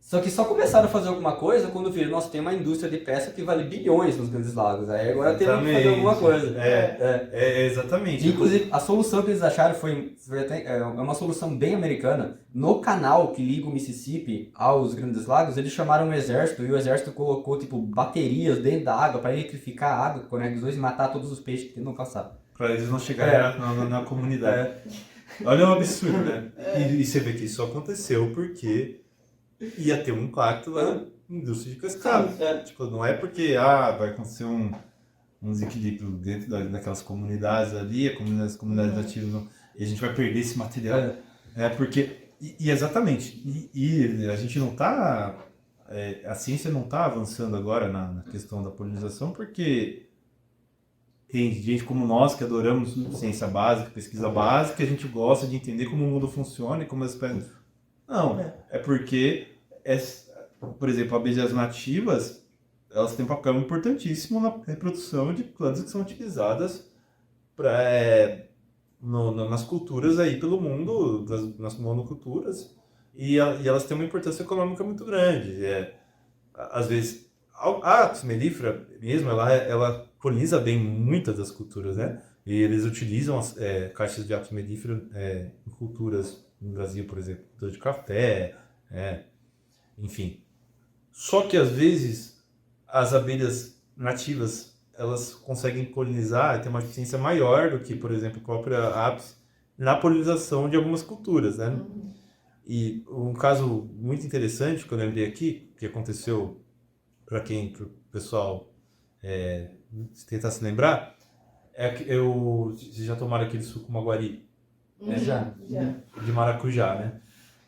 Só que só começaram a fazer alguma coisa quando viram, nossa, tem uma indústria de pesca que vale bilhões nos grandes lagos. Aí agora teve que fazer alguma coisa. Exatamente. Inclusive, a solução que eles acharam foi uma solução bem americana. No canal que liga o Mississippi aos grandes lagos, eles chamaram o exército e o exército colocou tipo baterias dentro da água para eletrificar a água, conectar os dois e matar todos os peixes que tentam passar. Para eles não chegarem na comunidade. Olha o absurdo, né? E você vê que isso aconteceu porque ia ter um impacto na indústria de pescado. Tipo, não é porque vai acontecer um desequilíbrio dentro daquelas comunidades ali, as comunidades nativas, e a gente vai perder esse material. Porque... exatamente. E a gente não está... a ciência não está avançando agora na questão da polinização porque tem gente como nós que adoramos ciência básica, pesquisa básica, a gente gosta de entender como o mundo funciona e como as espécies Não, é porque, por exemplo, abelhas nativas, elas têm um papel importantíssimo na reprodução de plantas que são utilizadas nas culturas aí pelo mundo, nas monoculturas, e elas têm uma importância econômica muito grande. Às vezes, a apis mellifera mesmo, ela poliniza bem muitas das culturas, né? E eles utilizam caixas de apis mellifera em culturas no Brasil, por exemplo, cultura de café, enfim. Só que às vezes as abelhas nativas elas conseguem polinizar e ter uma eficiência maior do que, por exemplo, a própria apis na polinização de algumas culturas, né? E um caso muito interessante que eu lembrei aqui, que aconteceu para o pessoal tentar se lembrar, vocês já tomaram aquele suco maguari? Já. De maracujá, né?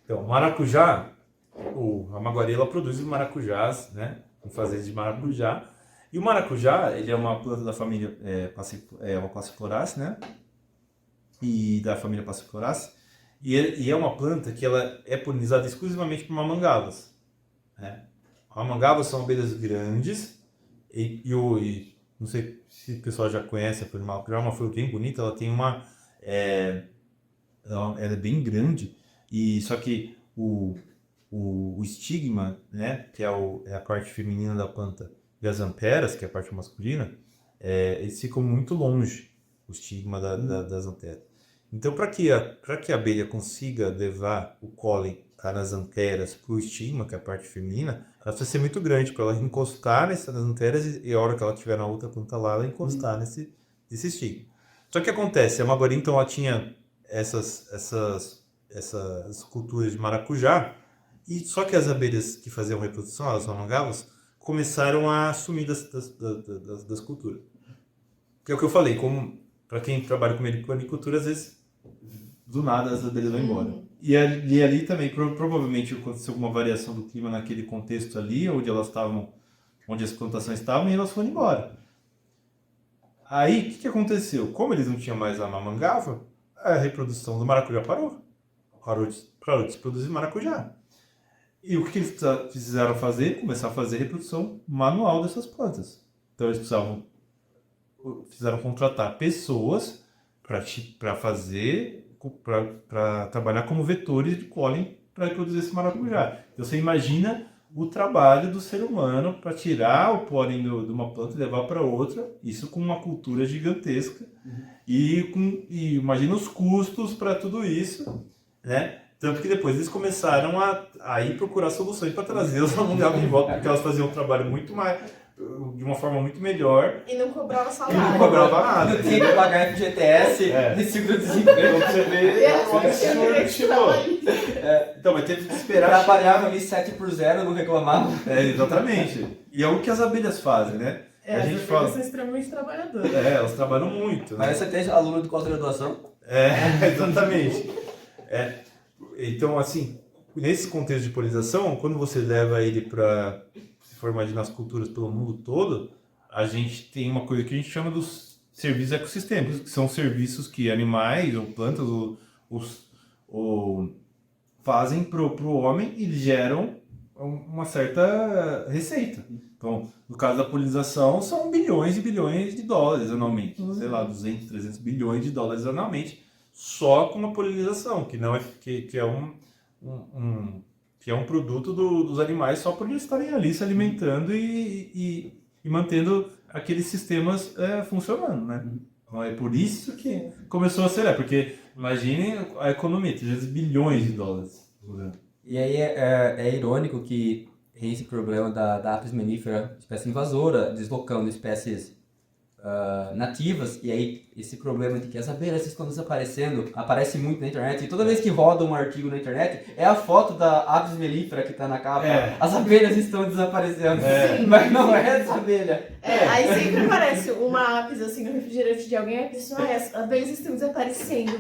Então, maracujá, a maguari ela produz maracujás, né? Em fazendas de maracujá. E o maracujá, ele é uma planta da família uma Passifloraceae, né? E da família Passifloraceae. E é uma planta que ela é polinizada exclusivamente por mamangavas, né? Mamangavas são abelhas grandes e não sei se o pessoal já conhece a flor de maracujá, é uma flor bem bonita, ela tem ela é bem grande, só que o estigma, né, que é a parte feminina da planta, e as anteras, que é a parte masculina, eles ficam muito longe, o estigma das anteras. Então, para que a abelha consiga levar o pólen nas anteras para o estigma, que é a parte feminina, ela precisa ser muito grande para ela encostar nas anteras e a hora que ela estiver na outra planta lá, ela encostar nesse estigma. Só que o que acontece? A maguari, então, ela tinha essas culturas de maracujá, e só que as abelhas que faziam reprodução, as mamangavas, começaram a sumir das culturas. Que é o que eu falei, para quem trabalha com meliponicultura, às vezes, do nada as abelhas vão embora. E ali também, provavelmente, aconteceu alguma variação do clima naquele contexto ali, onde as plantações estavam, e elas foram embora. Aí, o que aconteceu? Como eles não tinham mais a mamangava, a reprodução do maracujá parou de se produzir maracujá. E o que eles precisaram fazer? Começar a fazer reprodução manual dessas plantas. Então eles precisaram contratar pessoas para trabalhar como vetores de pólen para reproduzir esse maracujá. Então você imagina o trabalho do ser humano para tirar o pólen de uma planta e levar para outra, isso com uma cultura gigantesca, e imagina os custos para tudo isso, né? Tanto que depois eles começaram a ir procurar soluções para trazer os mamangavas de volta, porque elas faziam um trabalho muito mais, de uma forma muito melhor. E não cobrava E salário. não cobrava nada. Não tinha que pagar FGTS de seguro-desemprego. Então você vê o absurdo que foi. Então, mas teve que esperar. Trabalhava ali 7 por 0, não reclamava. Exatamente. E é o que as abelhas fazem, né? A gente fala. São extremamente trabalhadoras. Elas trabalham muito. Né? Mas você tem aluno de pós-graduação? Exatamente. Então, assim, nesse contexto de polinização, quando você leva ele para, se for imaginar as culturas pelo mundo todo, a gente tem uma coisa que a gente chama dos serviços ecossistêmicos, que são serviços que animais ou plantas fazem para o homem e geram uma certa receita. Então, no caso da polinização, são bilhões e bilhões de dólares anualmente. Sei lá, 200, 300 bilhões de dólares anualmente, só com a polinização, que é um produto dos animais só por eles estarem ali se alimentando e mantendo aqueles sistemas funcionando, né? Então é por isso que começou a acelerar, porque imagine a economia, 300 bilhões de dólares. E aí é irônico que tem esse problema da Apis mellifera, espécie invasora, deslocando espécies nativas, e aí esse problema de que as abelhas estão desaparecendo aparece muito na internet, e toda vez que roda um artigo na internet é a foto da Apis mellifera que está na capa. As abelhas estão desaparecendo, mas não é essa abelha. Aí sempre aparece uma apis assim no refrigerante de alguém, e a pessoa, as abelhas estão desaparecendo.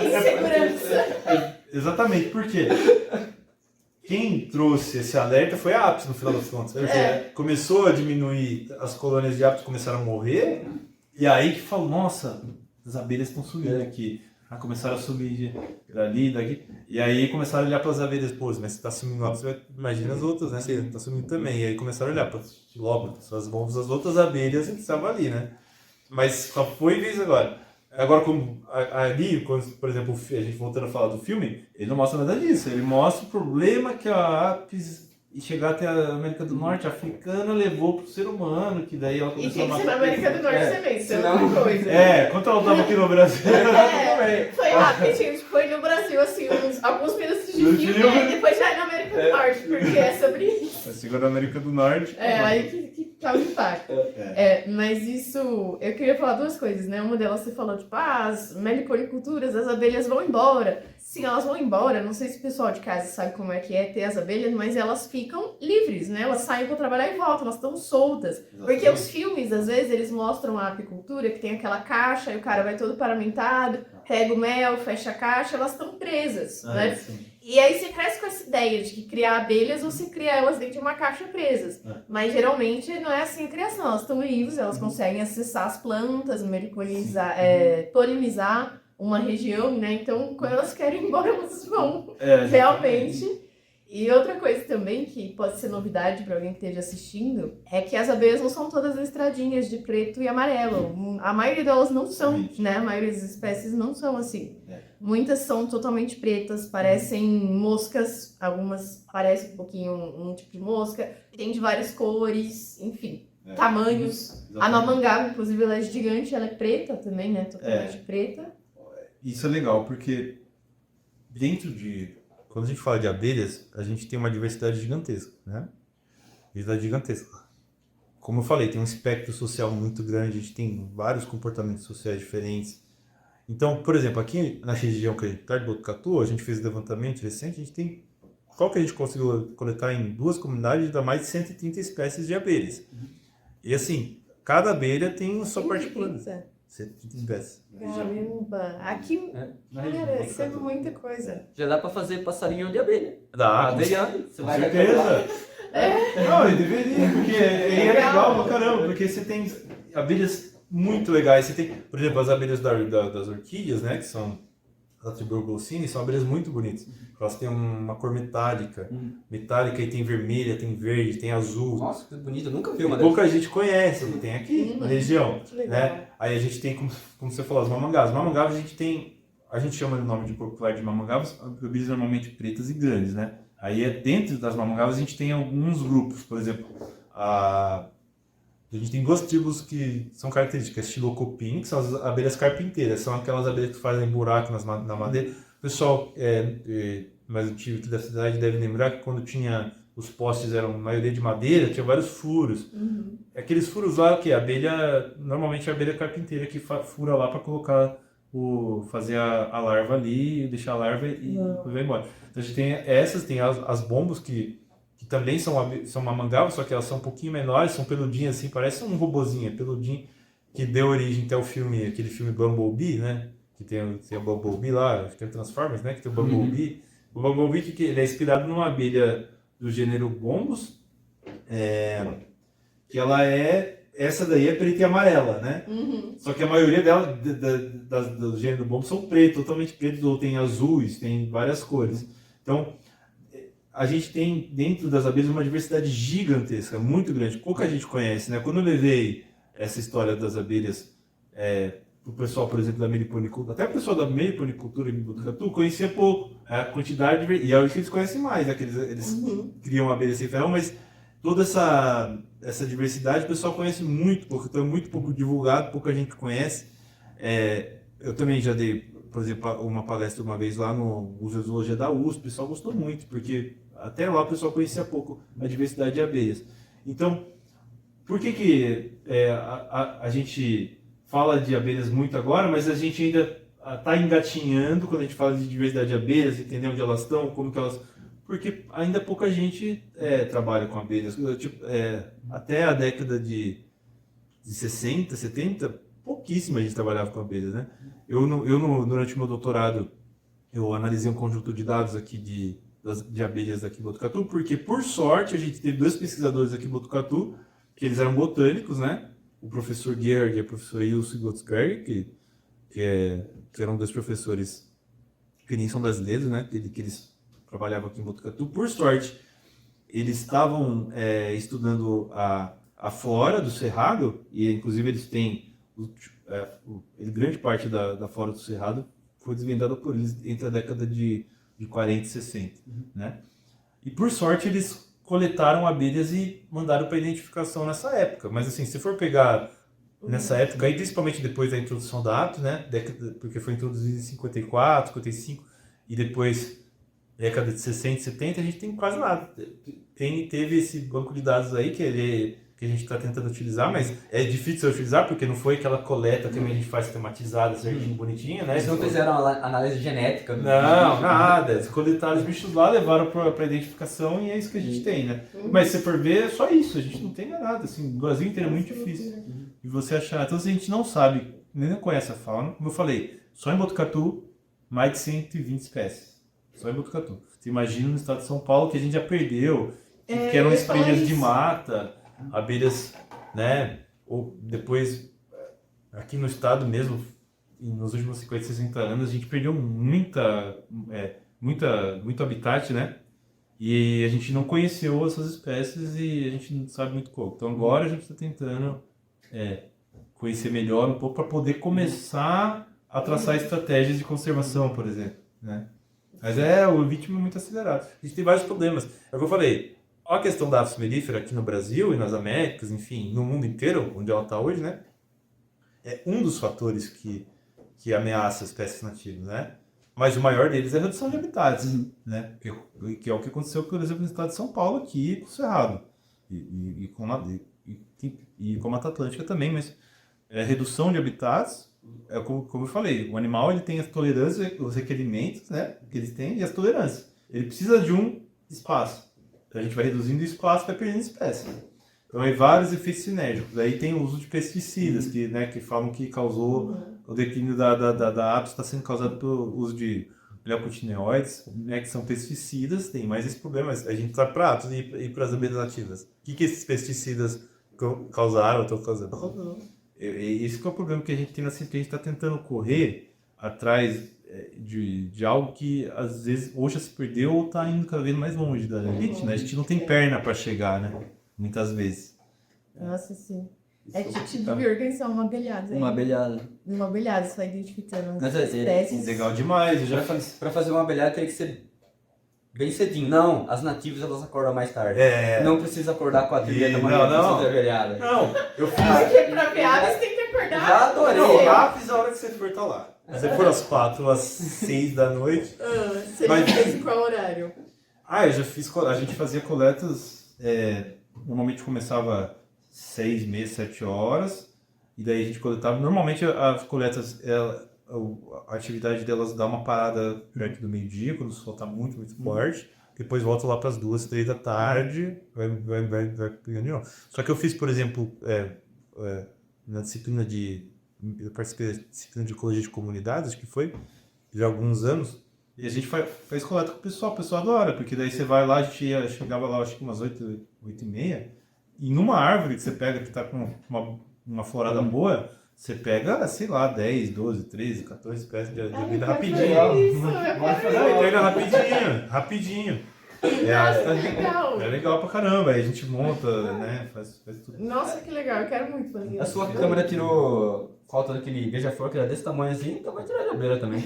Insegurança. Exatamente, por quê? Quem trouxe esse alerta foi a apis, no final das contas. Começou a diminuir, as colônias de apis começaram a morrer, e aí que falou, nossa, as abelhas estão sumindo aqui. começaram a sumir dali, daqui. E aí começaram a olhar para as abelhas. Pô, mas você tá sumindo lá, você vai... imagina as outras, né? Você tá sumindo também. E aí começaram a olhar para as outras abelhas que estavam ali, né? Mas só foi vez agora. Agora, como ali, quando, por exemplo, a gente voltando a falar do filme, ele não mostra nada disso. Ele mostra o problema que a apis, e chegar até a América do Norte, a africana, levou pro ser humano, que daí ela E começou tem a que matar. ser na América do Norte também, isso é senão- outra coisa. Quando ela tava aqui no Brasil, Foi rapidinho, foi no Brasil, assim, alguns minutos de No filme, filme. e depois já é na América do Norte, porque é sobre isso. a segunda América do Norte. Aí que causa impacto. Mas isso, eu queria falar duas coisas, né? Uma delas você falou, tipo, as meliponiculturas, as abelhas vão embora. Sim, elas vão embora, não sei se o pessoal de casa sabe como é que é ter as abelhas, mas elas ficam livres, né? Elas saem para trabalhar e voltam, elas estão soltas. Porque os filmes, às vezes, eles mostram a apicultura, que tem aquela caixa, e o cara vai todo paramentado, pega o mel, fecha a caixa, elas estão presas, né? Sim. E aí você cresce com essa ideia de que criar abelhas, você cria elas dentro de uma caixa presas. Mas geralmente não é assim a criação, elas estão livres, elas conseguem acessar as plantas, polinizar uma região, né? Então, quando elas querem ir embora, elas vão, realmente. E outra coisa também, que pode ser novidade para alguém que esteja assistindo, é que as abelhas não são todas listradinhas de preto e amarelo. A maioria delas não são, né? A maioria das espécies não são assim. Muitas são totalmente pretas, parecem moscas, algumas parecem um pouquinho um tipo de mosca, tem de várias cores, enfim, tamanhos. A mamangava, inclusive, ela é gigante, ela é preta também, né? Totalmente preta. Isso é legal, porque quando a gente fala de abelhas, a gente tem uma diversidade gigantesca, né? Diversidade gigantesca. Como eu falei, tem um espectro social muito grande, a gente tem vários comportamentos sociais diferentes. Então, por exemplo, aqui na região que a gente está de Botucatu, a gente fez um levantamento recente, a gente tem... Qual que a gente conseguiu coletar em 2 comunidades, dá mais de 130 espécies de abelhas. E assim, cada abelha tem sua particularidade. 130 espécies. Caramba, aqui, cara, isso é muita coisa. Já dá pra fazer passarinho de abelha. Dá, Abelha, você com vai certeza. Não, e deveria, porque é legal pra caramba, porque você tem abelhas muito legais. Você tem, por exemplo, as abelhas das orquídeas, né, que são a Tiburgulcine, são abelhas muito bonitas. Elas têm uma cor metálica, e tem vermelha, tem verde, tem azul. Nossa, que bonito, eu nunca vi uma Pouca gente conhece, tem aqui na região, Que legal. né? Aí a gente tem, como você falou, as mamangavas. Mamangavas a gente chama o nome de popular de mamangavas, abelhas normalmente pretas e grandes, né? Aí dentro das mamangavas a gente tem alguns grupos, por exemplo, a gente tem 2 tribos que são características, Xilocopine, que são as abelhas carpinteiras, são aquelas abelhas que fazem buraco na madeira. O pessoal mais antigo aqui da cidade deve lembrar que quando tinha os postes eram maioria de madeira, tinha vários furos. Aqueles furos lá, que normalmente é a abelha carpinteira que fura lá para colocar fazer a larva ali, deixar a larva e vai embora. Então a gente tem essas, tem as bombas que também são mamangavas, só que elas são um pouquinho menores, são peludinhas assim, parece um robozinho, peludinho, que deu origem até aquele filme Bumblebee, né? Que tem o Bumblebee lá, acho que é Transformers, né? Que tem o Bumblebee. O Bumblebee ele é inspirado numa abelha do gênero Bombus, que essa daí é preta e amarela, né? Só que a maioria dela, do gênero Bombus, são pretos, totalmente pretos, ou tem azuis, tem várias cores. Então, a gente tem dentro das abelhas uma diversidade gigantesca, muito grande, pouca gente conhece, né? Quando eu levei essa história das abelhas o pessoal, por exemplo, da meliponicultura, até o pessoal da meliponicultura em Botucatu conhecia pouco a quantidade e é o que eles conhecem mais, né? Que eles criam abelhas sem ferrão, mas toda essa diversidade o pessoal conhece muito pouco, então é muito pouco divulgado, pouca gente conhece. Eu também já dei, por exemplo, uma palestra uma vez lá no Museu de Zoologia da USP, o pessoal gostou muito, porque até lá o pessoal conhecia pouco a diversidade de abelhas. Então, por que a gente fala de abelhas muito agora, mas a gente ainda está engatinhando quando a gente fala de diversidade de abelhas, entender onde elas estão, como que elas... Porque ainda pouca gente trabalha com abelhas. Até a década de 60, 70, pouquíssima gente trabalhava com abelhas, né? Durante o meu doutorado, eu analisei um conjunto de dados aqui de abelhas aqui em Botucatu, porque, por sorte, a gente teve 2 pesquisadores aqui em Botucatu, que eles eram botânicos, né? O professor Georg e a professora Ilse Gottsberg, que que eram 2 professores que nem são brasileiros, né? Que eles trabalhavam aqui em Botucatu. Por sorte, eles estavam estudando a flora do Cerrado, e inclusive eles têm grande parte da flora do Cerrado foi desvendada por eles entre a década de 40 e 60, né? E por sorte eles coletaram abelhas e mandaram para identificação nessa época. Mas assim, se for pegar nessa época, aí, principalmente depois da introdução da apto, né? Porque foi introduzido em 54, 55, e depois década de 60, 70, a gente tem quase nada. Teve esse banco de dados aí que a gente está tentando utilizar, mas é difícil de utilizar porque não foi aquela coleta que a gente faz sistematizada, certinho, bonitinha, né? Eles não fizeram análise genética. Não, nada. Eles coletaram os bichos lá, levaram para identificação e é isso que a gente tem, né? Mas se for ver, é só isso. A gente não tem nada. Assim, o Brasil inteiro é muito difícil. E você achar... Então, se a gente não sabe, nem não conhece a fauna, como eu falei, só em Botucatu, mais de 120 espécies. Só em Botucatu. Você imagina no estado de São Paulo que a gente já perdeu, que eram espremidas de mata, abelhas, né? Ou depois, aqui no estado mesmo, nos últimos 50, 60 anos, a gente perdeu muito habitat, né? E a gente não conheceu essas espécies e a gente não sabe muito como. Então agora a gente está tentando conhecer melhor um pouco para poder começar a traçar estratégias de conservação, por exemplo, né? Mas o ritmo é muito acelerado. A gente tem vários problemas. É o que eu falei. A questão da Apis mellifera aqui no Brasil e nas Américas, enfim, no mundo inteiro, onde ela está hoje, né? É um dos fatores que ameaça as espécies nativas, né? Mas o maior deles é a redução de habitats, né? Que é o que aconteceu, por exemplo, no estado de São Paulo, aqui com o Cerrado. E com a Mata Atlântica também, mas redução de habitats, como eu falei, o animal ele tem as tolerâncias, os requerimentos, né, que eles têm e as tolerâncias. Ele precisa de um espaço. Então a gente vai reduzindo o espaço, vai perdendo espécies. Então aí vários efeitos sinérgicos. Aí tem o uso de pesticidas, que falam que causou o declínio da Apis, está sendo causado pelo uso de neonicotinoides, né, que são pesticidas. Tem mais esse problema, a gente está para Apis e para as abelhas nativas. O que esses pesticidas causaram ou estão causando? Esse que é o problema que a gente tem na ciência, a gente está tentando correr atrás de algo que às vezes ou já se perdeu ou está indo cada vez mais longe da gente, né? A gente não tem perna para chegar, né? Muitas vezes. Nossa, sim. Tite do Jürgen são uma abelhada. Uma abelhada. Uma abelhada, você vai identificando as espécies. Legal demais. Para fazer uma abelhada tem que ser bem cedinho. Não, as nativas elas acordam mais tarde. Não precisa acordar 4 da manhã pra fazer abelhada. Não, eu fiz. Porque pra ver aves tem que acordar. Já adorei. Não, Apis a hora que você for tá lá. Se você for às 4, às 6 da noite. Você fez em qual horário? Eu já fiz. A gente fazia coletas. Normalmente começava 6, meia, 7 horas. E daí a gente coletava. Normalmente as coletas, a atividade delas dá uma parada perto do meio-dia, quando o sol está muito, muito forte. Depois volta lá para as 2, 3 da tarde. Vai pegando de novo. Só que eu fiz, por exemplo, na disciplina eu participei da disciplina de ecologia de comunidades, acho que foi, já há alguns anos, e a gente faz coleta com o pessoal adora, porque daí você vai lá, a gente chegava lá, acho que umas 8h30, e numa árvore que você pega, que está com uma florada boa, você pega, sei lá, 10, 12, 13, 14 espécies de abelha rapidinho. Rapidinho. Nossa, que legal. É legal pra caramba, aí a gente monta, né, faz tudo. Nossa, que legal, eu quero muito fazer isso. A sua câmera tirou foto daquele beija-flor que era desse tamanho assim, então vai tirar de abelha também.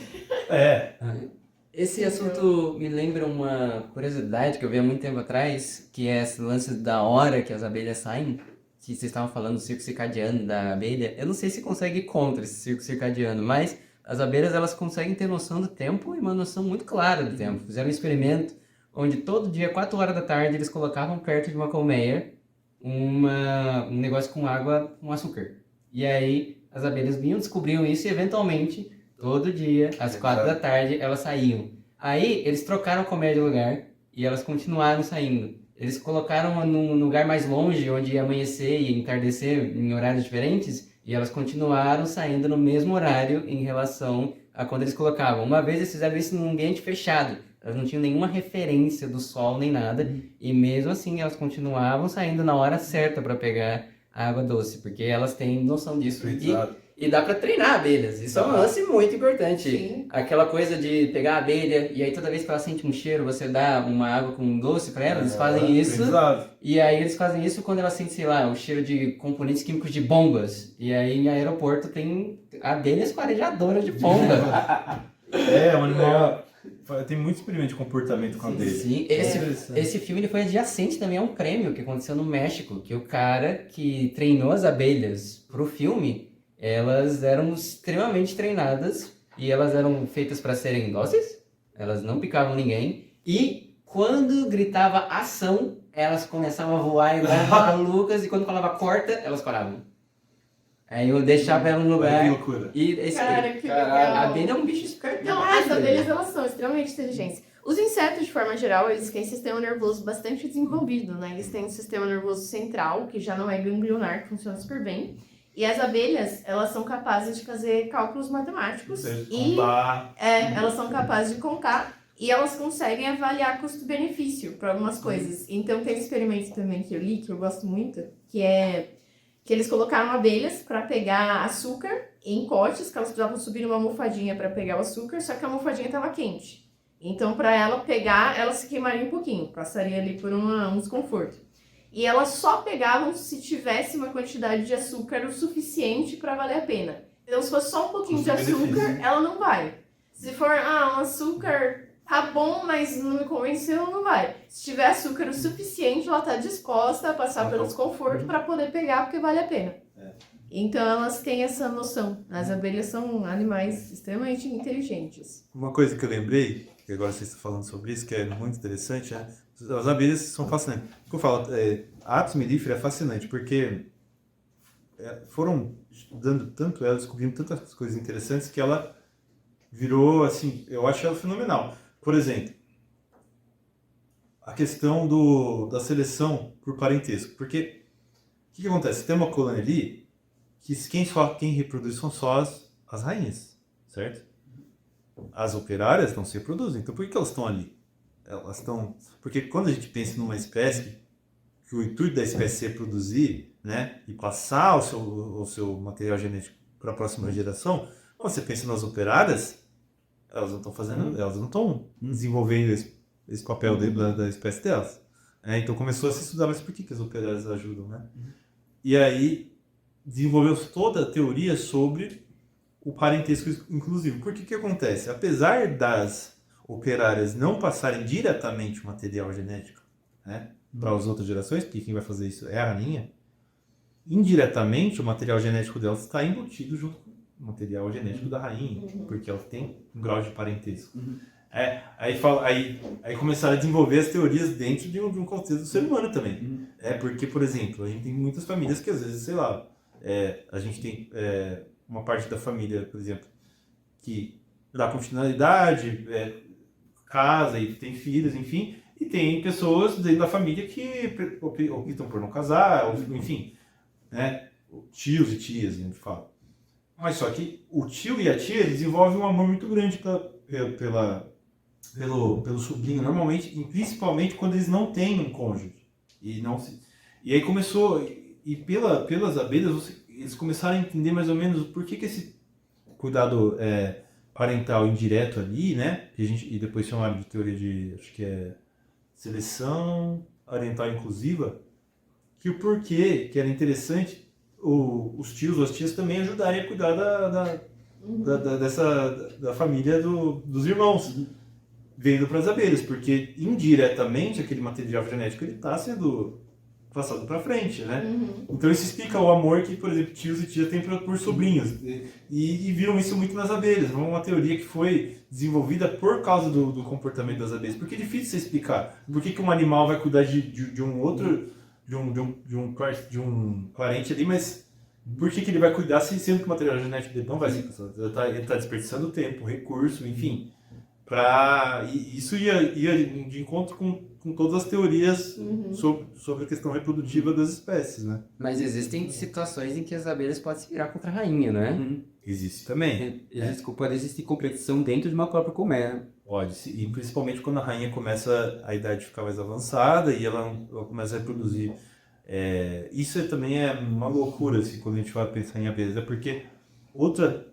Esse assunto me lembra uma curiosidade que eu vi há muito tempo atrás, que é esse lance da hora que as abelhas saem, que vocês estavam falando do ciclo circadiano da abelha. Eu não sei se consegue ir contra esse ciclo circadiano, mas as abelhas elas conseguem ter noção do tempo e uma noção muito clara do tempo. Fizeram um experimento onde todo dia, 4 horas da tarde, eles colocavam perto de uma colmeia um negócio com água com açúcar. E aí as abelhas vinham, descobriam isso e eventualmente, todo dia, às 4 da tarde, elas saíam. Aí eles trocaram a colmeia de lugar e elas continuaram saindo. Eles colocaram num lugar mais longe, onde ia amanhecer e entardecer em horários diferentes, e elas continuaram saindo no mesmo horário em relação a quando eles colocavam. Uma vez eles fizeram isso num ambiente fechado. Elas não tinham nenhuma referência do sol nem nada, e mesmo assim elas continuavam saindo na hora certa para pegar a água doce, porque elas têm noção disso. E dá pra treinar abelhas. Isso é um lance muito importante. Sim. Aquela coisa de pegar a abelha e aí toda vez que ela sente um cheiro, você dá uma água com doce pra ela. Eles fazem isso. Exato. E aí eles fazem isso quando ela sente, sei lá, o cheiro de componentes químicos de bombas. E aí em aeroporto tem abelhas farejadoras de bomba. É, um animal. Tem muito experimento de comportamento com a abelha. Sim, esse filme ele foi adjacente também a um prêmio que aconteceu no México, que o cara que treinou as abelhas pro filme, elas eram extremamente treinadas e elas eram feitas para serem dóceis, elas não picavam ninguém e quando gritava ação, elas começavam a voar igual malucas e quando falava corta, elas paravam. Aí eu deixava ela no Olha lugar que loucura. e esse Cara, que a legal. abelha é um bicho esperto. Não, as abelhas elas são extremamente inteligentes. Os insetos, de forma geral, eles têm sistema nervoso bastante desenvolvido, né? Eles têm um sistema nervoso central, que já não é ganglionar, que funciona super bem. E as abelhas, elas são capazes de fazer cálculos matemáticos e elas são capazes de contar e elas conseguem avaliar custo-benefício para algumas coisas. Então tem um experimento também que eu li, que eu gosto muito, que é que eles colocaram abelhas para pegar açúcar em potes, que elas precisavam subir numa almofadinha para pegar o açúcar, só que a almofadinha estava quente. Então, para ela pegar, ela se queimaria um pouquinho, passaria ali por um desconforto. E elas só pegavam se tivesse uma quantidade de açúcar o suficiente para valer a pena. Então, se for só um pouquinho de açúcar, ela não vai. Se for, um açúcar tá bom, mas não me convenceu, não vai. Se tiver açúcar o suficiente, ela tá disposta a passar pelo desconforto para poder pegar, porque vale a pena. Então, elas têm essa noção. As abelhas são animais extremamente inteligentes. Uma coisa que eu lembrei, que agora vocês estão falando sobre isso, que é muito interessante, né? As abelhas são fascinantes. O que eu falo, a apis mellifera é fascinante, porque foram estudando tanto ela, descobrindo tantas coisas interessantes, que ela virou, assim, eu acho ela fenomenal. Por exemplo, a questão da seleção por parentesco. Porque, o que acontece? Tem uma colônia ali, que quem reproduz são só as rainhas, certo? As operárias não se reproduzem. Então, por que elas estão ali? Elas estão... Porque quando a gente pensa numa espécie, que o intuito da espécie é reproduzir, né, e passar o seu material genético para a próxima geração, quando você pensa nas operárias, elas não estão fazendo, elas não estão desenvolvendo esse papel da espécie delas. Então começou a se estudar, mas por que as operárias ajudam, né? E aí desenvolveu toda a teoria sobre o parentesco inclusivo. Por que acontece? Apesar das operárias não passarem diretamente o material genético, né, para as outras gerações, porque quem vai fazer isso é a rainha, indiretamente o material genético delas está embutido junto com o material genético da rainha, porque ela tem um grau de parentesco. Aí começaram a desenvolver as teorias dentro de um contexto do ser humano também. Porque, por exemplo, a gente tem muitas famílias que às vezes, sei lá, a gente tem uma parte da família, por exemplo, que dá continuidade, casa e tem filhos, enfim, e tem pessoas dentro da família que optam por não casar, ou, enfim, né? Tios e tias, a gente fala. Mas só que o tio e a tia desenvolvem um amor muito grande pelo sobrinho, normalmente, e principalmente quando eles não têm um cônjuge. E aí começou, pelas abelhas, eles começaram a entender mais ou menos por que esse cuidado parental indireto ali, né? E depois chamaram de teoria de, acho que é seleção parental inclusiva, que o porquê que era interessante os tios ou as tias também ajudarem a cuidar da família dos irmãos, vendo para as abelhas, porque indiretamente aquele material genético ele está sendo passado para frente, né? Então isso explica o amor que, por exemplo, tios e tias têm por sobrinhos, e viram isso muito nas abelhas. Uma teoria que foi desenvolvida por causa do comportamento das abelhas, porque é difícil você explicar por que um animal vai cuidar de um outro, de um parente ali, mas por que ele vai cuidar sendo que o material genético dele não vai ser passado? Ele está desperdiçando tempo, recurso, enfim. Isso ia de encontro com todas as teorias sobre a questão reprodutiva das espécies, né? Mas existem situações em que as abelhas podem se virar contra a rainha, não é? Existe também. Pode existir competição dentro de uma própria colmeia. Pode, e principalmente quando a rainha começa a idade ficar mais avançada e ela começa a reproduzir. Isso também é uma loucura, assim, quando a gente vai pensar em abelhas, porque outra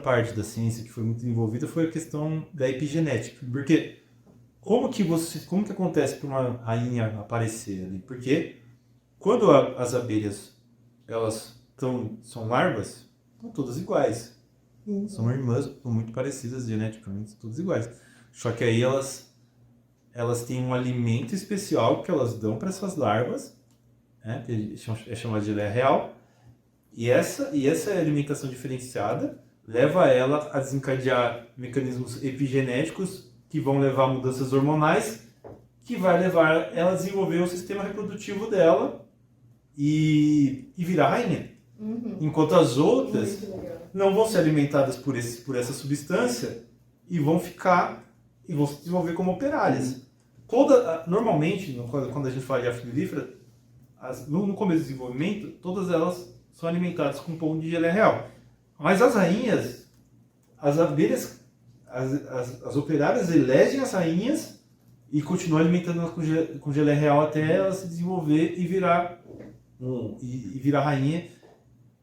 parte da ciência que foi muito envolvida foi a questão da epigenética. Porque como que acontece para uma rainha aparecer ali? Porque quando as abelhas são larvas, são todas iguais. São irmãs, são muito parecidas geneticamente, todas iguais. Só que aí elas têm um alimento especial que elas dão para essas larvas, né, que é chamado de geleia real. E essa alimentação diferenciada leva ela a desencadear mecanismos epigenéticos que vão levar a mudanças hormonais, que vai levar ela a desenvolver o sistema reprodutivo dela e virar rainha. Enquanto as outras não vão ser alimentadas por essa substância e vão se desenvolver como operárias. Normalmente, quando a gente fala de ave melífera, no começo do desenvolvimento, todas elas são alimentadas com pão de geleia real. Mas as rainhas, as abelhas, as operárias elegem as rainhas e continuam alimentando-elas com geleia real até ela se desenvolver e virar rainha.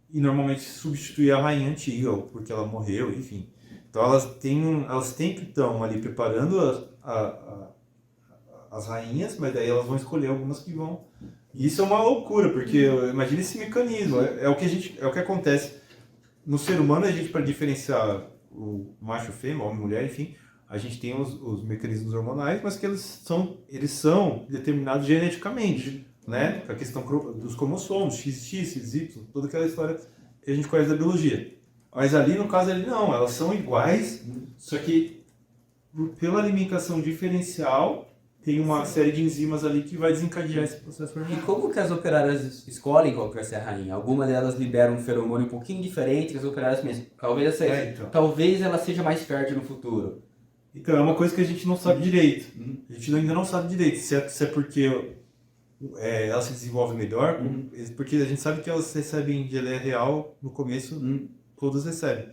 E normalmente substituir a rainha antiga, ou porque ela morreu, enfim. Então elas sempre estão ali preparando as rainhas, mas daí elas vão escolher algumas que vão. E isso é uma loucura, porque imagina esse mecanismo. É o que acontece no ser humano. A gente, para diferenciar o macho, fêmea, homem, mulher, enfim, a gente tem os mecanismos hormonais, mas que eles são determinados geneticamente, né? A questão dos cromossomos, XX, XY, toda aquela história que a gente conhece da biologia. Mas ali, no caso, não, elas são iguais, só que pela alimentação diferencial, tem uma série de enzimas ali que vai desencadear esse processo E hormonal. como que as operárias escolhem qual que vai ser a rainha? Algumas delas liberam um feromônio um pouquinho diferente das operárias mesmo. Talvez ela seja mais fértil no futuro. Então, é uma coisa que a gente não sabe direito. A gente ainda não sabe direito se é porque ela se desenvolve melhor, porque a gente sabe que elas recebem geleia real no começo, todas recebem.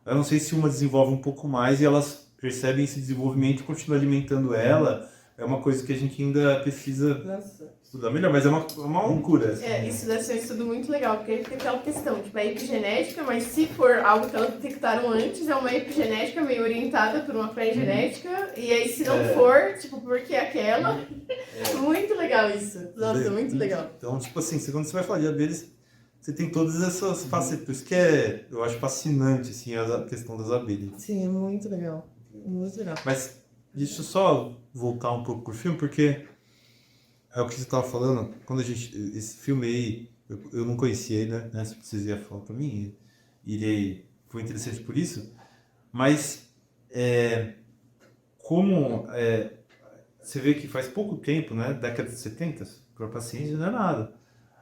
Eu não sei se uma desenvolve um pouco mais e elas percebem esse desenvolvimento e continuam alimentando ela. É uma coisa que a gente ainda precisa estudar melhor, mas é uma loucura. Isso deve ser um estudo muito legal, porque fica aquela questão, tipo, é epigenética, mas se for algo que elas detectaram antes, é uma epigenética meio orientada por uma pré-genética, e aí se não for, tipo, porque aquela... Muito legal isso. Nossa, muito legal. Então, tipo assim, quando você vai falar de abelhas, você tem todas essas facetas. Por isso que eu acho fascinante, assim, a questão das abelhas. Sim, é muito legal. Muito legal. Mas deixa eu só voltar um pouco pro filme, porque é o que você estava falando, esse filme aí, eu não conhecia ele, né? Se vocês iam falar para mim, ele foi interessante por isso, mas você vê que faz pouco tempo, né? Década de 70, para a paciência não é nada.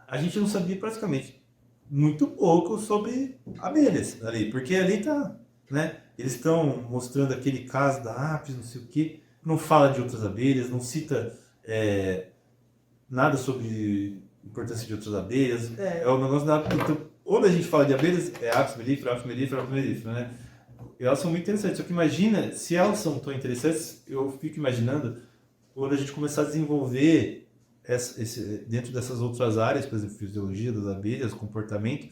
A gente não sabia praticamente muito pouco sobre abelhas ali, porque ali tá, né? Eles estão mostrando aquele caso da Apis, não sei o quê, não fala de outras abelhas, não cita nada sobre a importância de outras abelhas. É o negócio da... Então, onde a gente fala de abelhas, é Apis mellifera, né? E elas são muito interessantes. Só que imagina, se elas são tão interessantes, eu fico imaginando quando a gente começar a desenvolver dentro dessas outras áreas, por exemplo, fisiologia das abelhas, comportamento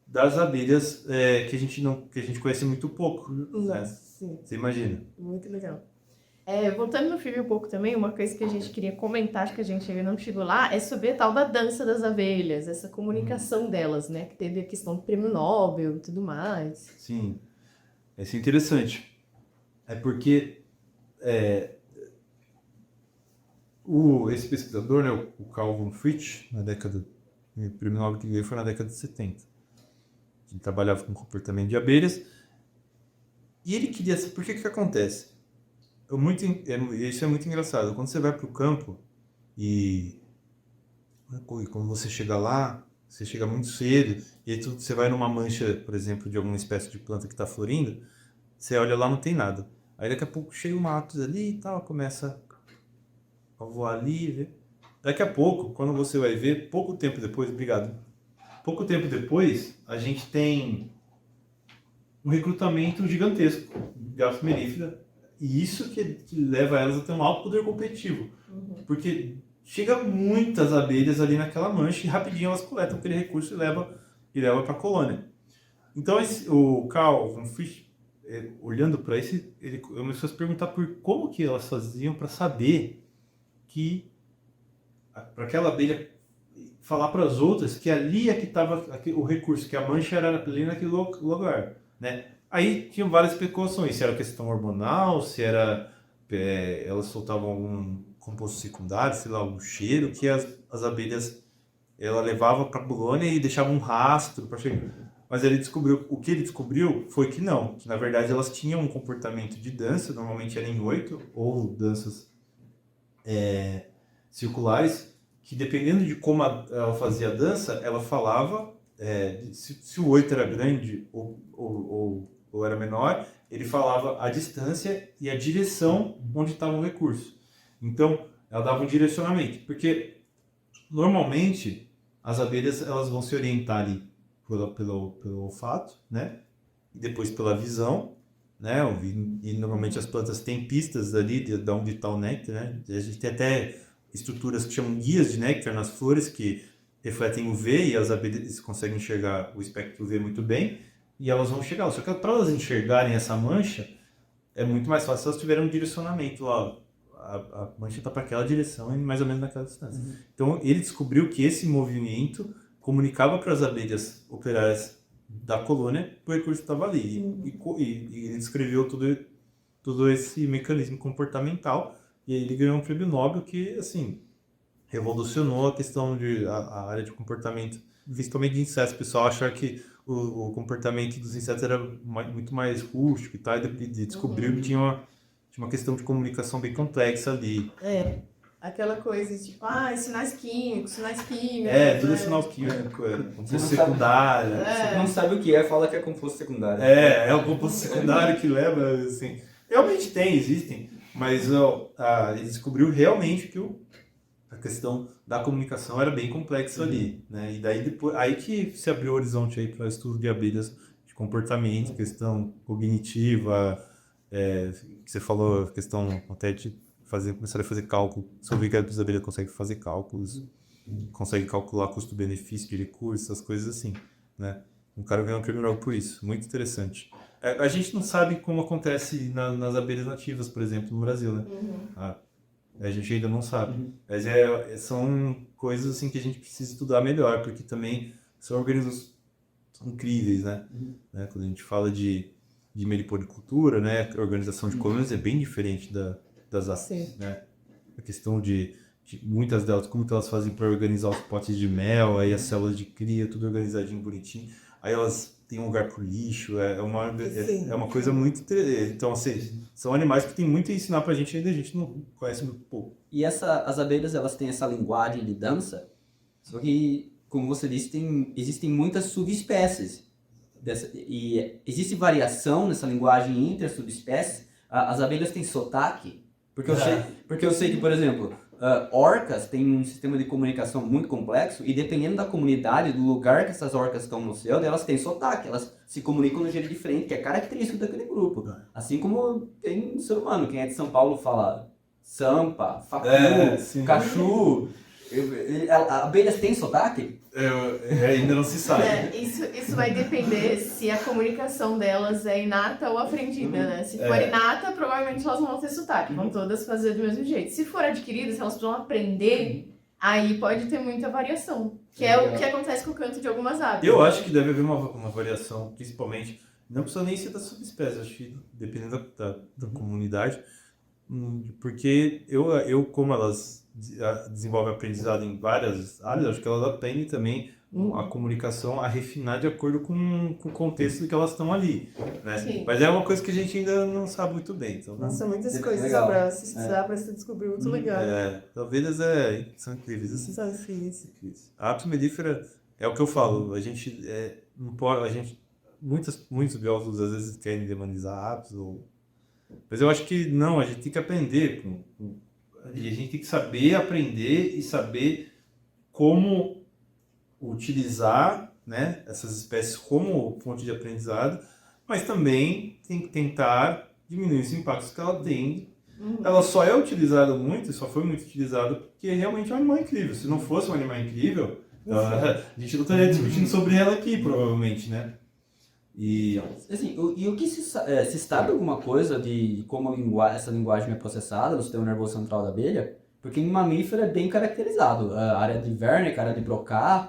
das abelhas que a gente conhece muito pouco. Né? Sim. Você imagina? Muito legal. Voltando no filme um pouco também, uma coisa que a gente queria comentar, acho que a gente ainda não chegou lá, é sobre a tal da dança das abelhas, essa comunicação delas, né? Que teve a questão do prêmio Nobel e tudo mais. Sim, isso é interessante. É porque esse pesquisador, né, o Carl von Fritsch, o prêmio Nobel que veio foi na década de 70. Ele trabalhava com comportamento de abelhas e ele queria saber por que acontece. Isso é muito engraçado. Quando você vai para o campo e quando você chega lá, você chega muito cedo e aí você vai numa mancha, por exemplo, de alguma espécie de planta que está florindo, você olha lá, não tem nada. Aí daqui a pouco chega matos ali e tal, começa a voar ali, ver. Daqui a pouco, quando você vai ver, pouco tempo depois, a gente tem um recrutamento gigantesco de aves melíferas. E isso que leva elas a ter um alto poder competitivo. Porque chega muitas abelhas ali naquela mancha e rapidinho elas coletam aquele recurso e levam para a colônia. Então, o Carl von Frisch, olhando para isso, ele começou a se perguntar por como que elas faziam para saber que, para aquela abelha falar para as outras que ali é que estava o recurso, que a mancha era ali naquele lugar, né? Aí tinham várias especulações, se era questão hormonal, se era elas soltavam algum composto secundário, sei lá, algum cheiro que as abelhas ela levava para a colônia e deixava um rastro para chegar. Mas o que ele descobriu foi que não, que na verdade elas tinham um comportamento de dança, normalmente era em 8 ou danças circulares, que dependendo de como ela fazia a dança, ela falava, se o 8 era grande ou era menor, ele falava a distância e a direção onde estava o recurso. Então, ela dava um direcionamento, porque normalmente as abelhas elas vão se orientar ali pelo olfato, né? E depois pela visão, né? E normalmente as plantas têm pistas ali de onde está o néctar, né? A gente tem até estruturas que chamam guias de néctar nas flores que refletem UV e as abelhas conseguem enxergar o espectro UV muito bem e elas vão chegar. Só que para elas enxergarem essa mancha é muito mais fácil se elas tiverem um direcionamento lá. A mancha está para aquela direção e mais ou menos naquela distância. Uhum. Então ele descobriu que esse movimento comunicava para as abelhas operárias da colônia que o recurso estava ali. Uhum. E ele descreveu todo esse mecanismo comportamental. E aí ele ganhou um prêmio Nobel que, assim, revolucionou a questão a área de comportamento, principalmente de insetos. O pessoal achava que o comportamento dos insetos era muito mais rústico e tal, e descobriu que tinha uma questão de comunicação bem complexa ali. Aquela coisa tipo, sinais químicos. Tudo é sinal químico, composto secundário. Você não sabe o que fala que é composto secundário. É o composto secundário que leva, assim... Realmente existem, mas ele descobriu realmente que a questão da comunicação era bem complexa ali, né? E daí depois, aí que se abriu o horizonte aí para estudo de abelhas, de comportamento, questão cognitiva, que você falou, questão até de começar a fazer cálculo, sobre que as abelhas conseguem fazer cálculos, conseguem calcular custo-benefício de recursos, essas coisas assim, né? Um cara ganhou um prêmio Nobel por isso, muito interessante. A gente não sabe como acontece nas abelhas nativas, por exemplo, no Brasil, né? Uhum. A gente ainda não sabe. Uhum. Mas são coisas assim que a gente precisa estudar melhor, porque também são organismos incríveis, né? Uhum. Quando a gente fala de meliponicultura, né? A organização de colônias é bem diferente das aves, né? A questão de muitas delas, como que elas fazem para organizar os potes de mel, aí as células de cria, tudo organizadinho, bonitinho. Aí elas têm um lugar para o lixo, é uma coisa muito interessante. Então, assim, são animais que têm muito a ensinar para a gente, ainda a gente não conhece muito pouco. E as abelhas, elas têm essa linguagem de dança, só que, como você disse, existem muitas subespécies. E existe variação nessa linguagem entre as subespécies. As abelhas têm sotaque, porque eu sei que, por exemplo, orcas têm um sistema de comunicação muito complexo e dependendo da comunidade, do lugar que essas orcas estão no céu, elas têm sotaque, elas se comunicam de um jeito diferente, que é característico daquele grupo. Assim como tem ser humano, quem é de São Paulo fala sampa, facu, cachu. Abelhas têm sotaque? Ainda não se sabe. Isso vai depender se a comunicação delas é inata ou aprendida, né? Se for inata, provavelmente elas não vão ter sotaque, vão todas fazer do mesmo jeito. Se for adquirida, se elas precisam aprender, aí pode ter muita variação, que é o que acontece com o canto de algumas aves. Eu acho que deve haver uma variação, principalmente, não precisa nem ser da subespécie, acho que dependendo da comunidade, porque eu como elas desenvolvem aprendizado em várias áreas, acho que elas aprendem também a comunicação a refinar de acordo com o contexto que elas estão ali, né? Sim. Mas é uma coisa que a gente ainda não sabe muito bem. Então, são muitas coisas para se estudar, para se descobrir muito legal. Talvez são incríveis. Assim. São incríveis. A apis mellifera é o que eu falo, a gente não pode, muitos biólogos às vezes querem demonizar a apis, mas eu acho que não, a gente tem que aprender e a gente tem que saber aprender e saber como utilizar, né, essas espécies como fonte de aprendizado, mas também tem que tentar diminuir os impactos que ela tem. Ela só é utilizada muito, só foi muito utilizada porque realmente é um animal incrível. Se não fosse um animal incrível, a gente não estaria discutindo sobre ela aqui, provavelmente, né? E Assim, e o que se sabe alguma coisa de como essa linguagem é processada no sistema nervoso central da abelha? Porque em mamífero é bem caracterizado. A área de Wernicke, a área de Broca,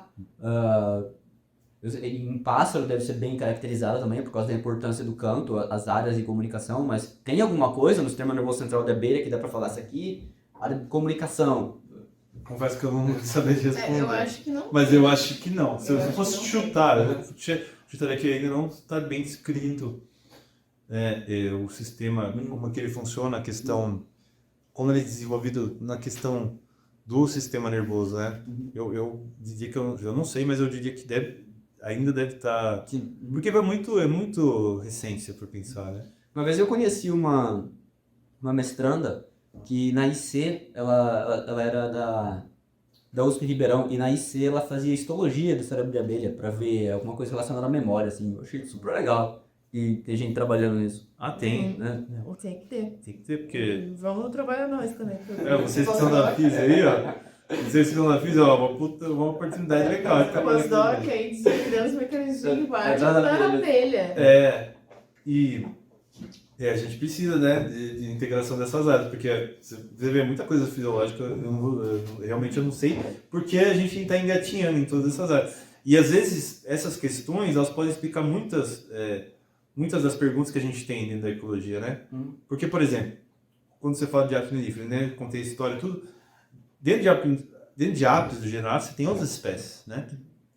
em pássaro deve ser bem caracterizada também, por causa da importância do canto, as áreas de comunicação, mas tem alguma coisa no sistema nervoso central da abelha que dá pra falar isso aqui? Área de comunicação. confesso que eu não saberia responder. Eu acho que não. Mas eu acho que não. Se eu acho fosse que não chutar, eu chutaria que ainda não está bem descrito o sistema, como que ele funciona, a questão, como ele é desenvolvido na questão do sistema nervoso, né? Eu diria que eu não sei, mas eu diria que ainda deve estar... Porque é muito recente, se for pensar, né? Uma vez eu conheci uma mestranda que na IC, ela era da USP Ribeirão, e na IC ela fazia histologia do cérebro de abelha para ver alguma coisa relacionada à memória, assim. Eu achei super legal e tem gente trabalhando nisso, Ah, tem. né? Tem que ter. Tem que ter, porque... Vamos trabalhar nós também. vocês que são da FIS aí, ó. Vocês que são da FIS, ó, uma oportunidade legal de trabalhar com Pós-doc isso. aí, desenvolvendo os mecanismos de linguagem da da abelha. abelha. E a gente precisa, né, de integração dessas áreas, porque você vê muita coisa fisiológica, realmente eu não sei, porque a gente está engatinhando em todas essas áreas. E às vezes essas questões, elas podem explicar muitas das perguntas que a gente tem dentro da ecologia, né? Porque, por exemplo, quando você fala de apis mellifera, né, contei a história e tudo, dentro de apis do gênero Apis, você tem outras espécies, né?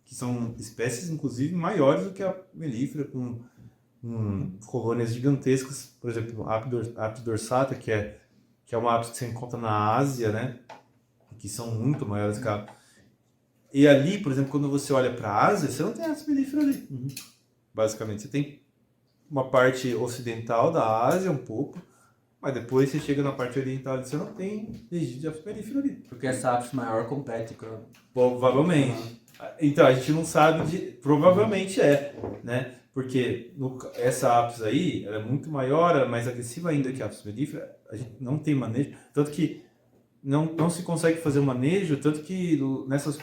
Que são espécies, inclusive, maiores do que a mellifera, com colônias gigantescas, por exemplo, Apis dorsata, que é uma apis que você encontra na Ásia, né? Que são muito maiores que a... E ali, por exemplo, quando você olha para a Ásia, você não tem Apis mellifera ali. Basicamente, você tem uma parte ocidental da Ásia, um pouco, mas depois você chega na parte oriental e você não tem registro de Apis mellifera ali. Porque essa apis maior compete com... Provavelmente. Então, a gente não sabe provavelmente né? Porque essa apis aí, ela é muito maior, ela é mais agressiva ainda que a apis mellifera, a gente não tem manejo, tanto que não se consegue fazer o manejo, tanto que nessas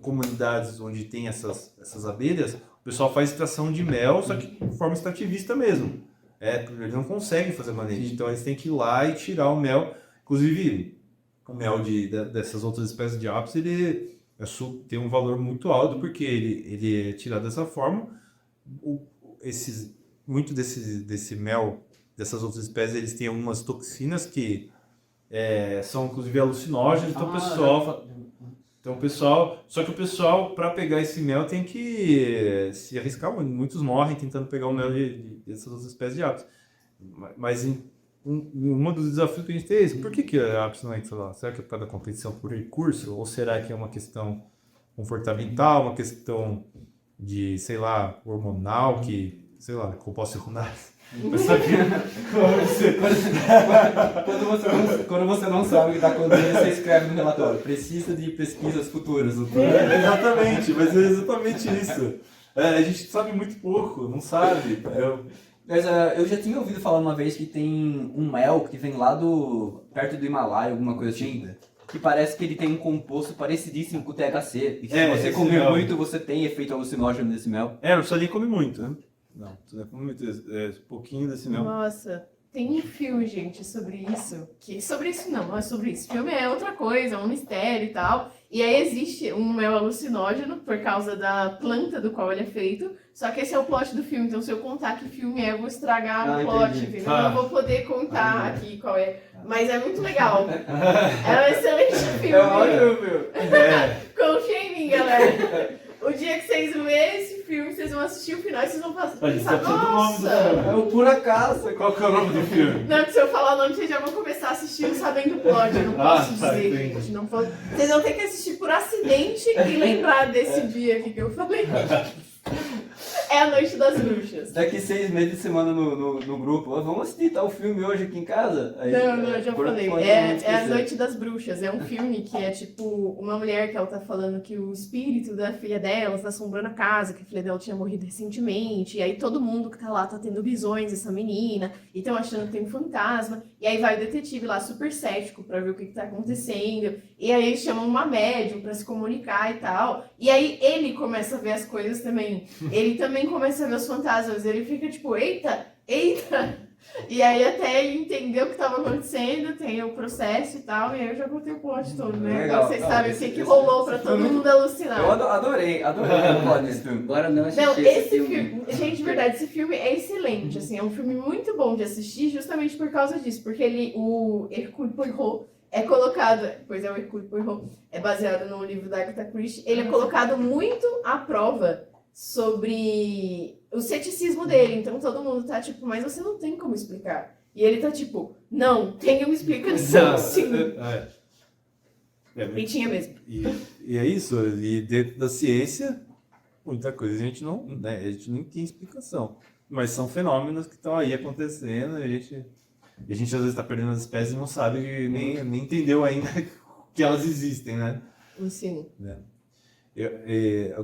comunidades onde tem essas abelhas, o pessoal faz extração de mel, só que de forma extrativista mesmo. Eles não conseguem fazer manejo, então eles têm que ir lá e tirar o mel. Inclusive, o mel dessas outras espécies de apis, ele tem um valor muito alto, porque ele é tirado dessa forma. Muito desse mel, dessas outras espécies, eles têm algumas toxinas que são inclusive alucinógenas, só que o pessoal, para pegar esse mel, tem que se arriscar muito. Muitos morrem tentando pegar o mel dessas outras espécies de apis. Mas um dos desafios que a gente tem é esse. Por que a apis não entra lá? Será que é por causa da competição por recurso? Ou será que é uma questão comportamental, uma questão de, sei lá, hormonal, que, sei lá, compulsional? Quando você não sabe o que está acontecendo, você escreve no relatório. Precisa de pesquisas futuras. Exatamente, mas é exatamente isso. A gente sabe muito pouco, não sabe. Mas eu já tinha ouvido falar uma vez que tem um mel que vem lá perto do Himalaia, alguma coisa assim, que parece que ele tem um composto parecidíssimo com o THC. E que se você comer muito, você tem efeito alucinógeno desse mel. Não precisa nem comer muito, né? Não, precisa comer muito. Pouquinho desse mel. Nossa, tem um filme, gente, sobre isso. Sobre isso não é sobre isso. O filme é outra coisa, é um mistério e tal. E aí existe um mel alucinógeno por causa da planta do qual ele é feito. Só que esse é o plot do filme. Então se eu contar que filme é, eu vou estragar o plot, entendi. entendeu? Eu não vou poder contar aqui qual é. Mas é muito legal. É um excelente filme. Confia em mim, galera. O dia que vocês verem esse filme, vocês vão assistir o final e vocês vão pensar, nossa! É o por acaso. Qual que é o nome do filme? Não, que se eu falar o nome, vocês já vão começar assistindo sabendo o plot. Eu não posso dizer, gente. Não posso... Vocês vão ter que assistir por acidente e lembrar desse dia aqui que eu falei. É a Noite das Bruxas. Daqui 6 meses de semana no grupo, vamos assistir tal filme hoje aqui em casa? Aí, não, eu já falei. É a Noite das Bruxas. É um filme que é tipo uma mulher que ela tá falando que o espírito da filha dela tá assombrando a casa, que a filha dela tinha morrido recentemente. E aí todo mundo que tá lá tá tendo visões dessa menina e estão achando que tem um fantasma. E aí vai o detetive lá super cético pra ver o que tá acontecendo. E aí eles chamam uma médium pra se comunicar e tal. E aí ele começa a ver as coisas também. Ele também nem começa a ver os fantasmas, ele fica tipo, eita, eita! E aí até ele entender o que estava acontecendo, tem o processo e tal, e aí eu já contei o plot todo, né? Legal. Agora vocês sabem o que rolou pra todo mundo alucinar. Eu adorei o plot desse filme. Agora não assisti Não, esse esse filme, gente, de verdade, esse filme é excelente, assim, é um filme muito bom de assistir justamente por causa disso, porque o Hercule Poirot é colocado, pois é, o Hercule Poirot é baseado no livro da Agatha Christie, ele é colocado muito à prova sobre o ceticismo dele, então todo mundo tá tipo, mas você não tem como explicar. E ele tá tipo, não, tem uma explicação, sim. E tinha mesmo. E é isso, e dentro da ciência, muita coisa a gente não tem explicação. Mas são fenômenos que estão aí acontecendo, e a gente às vezes está perdendo as espécies e não sabe, nem entendeu ainda que elas existem, né? Sim.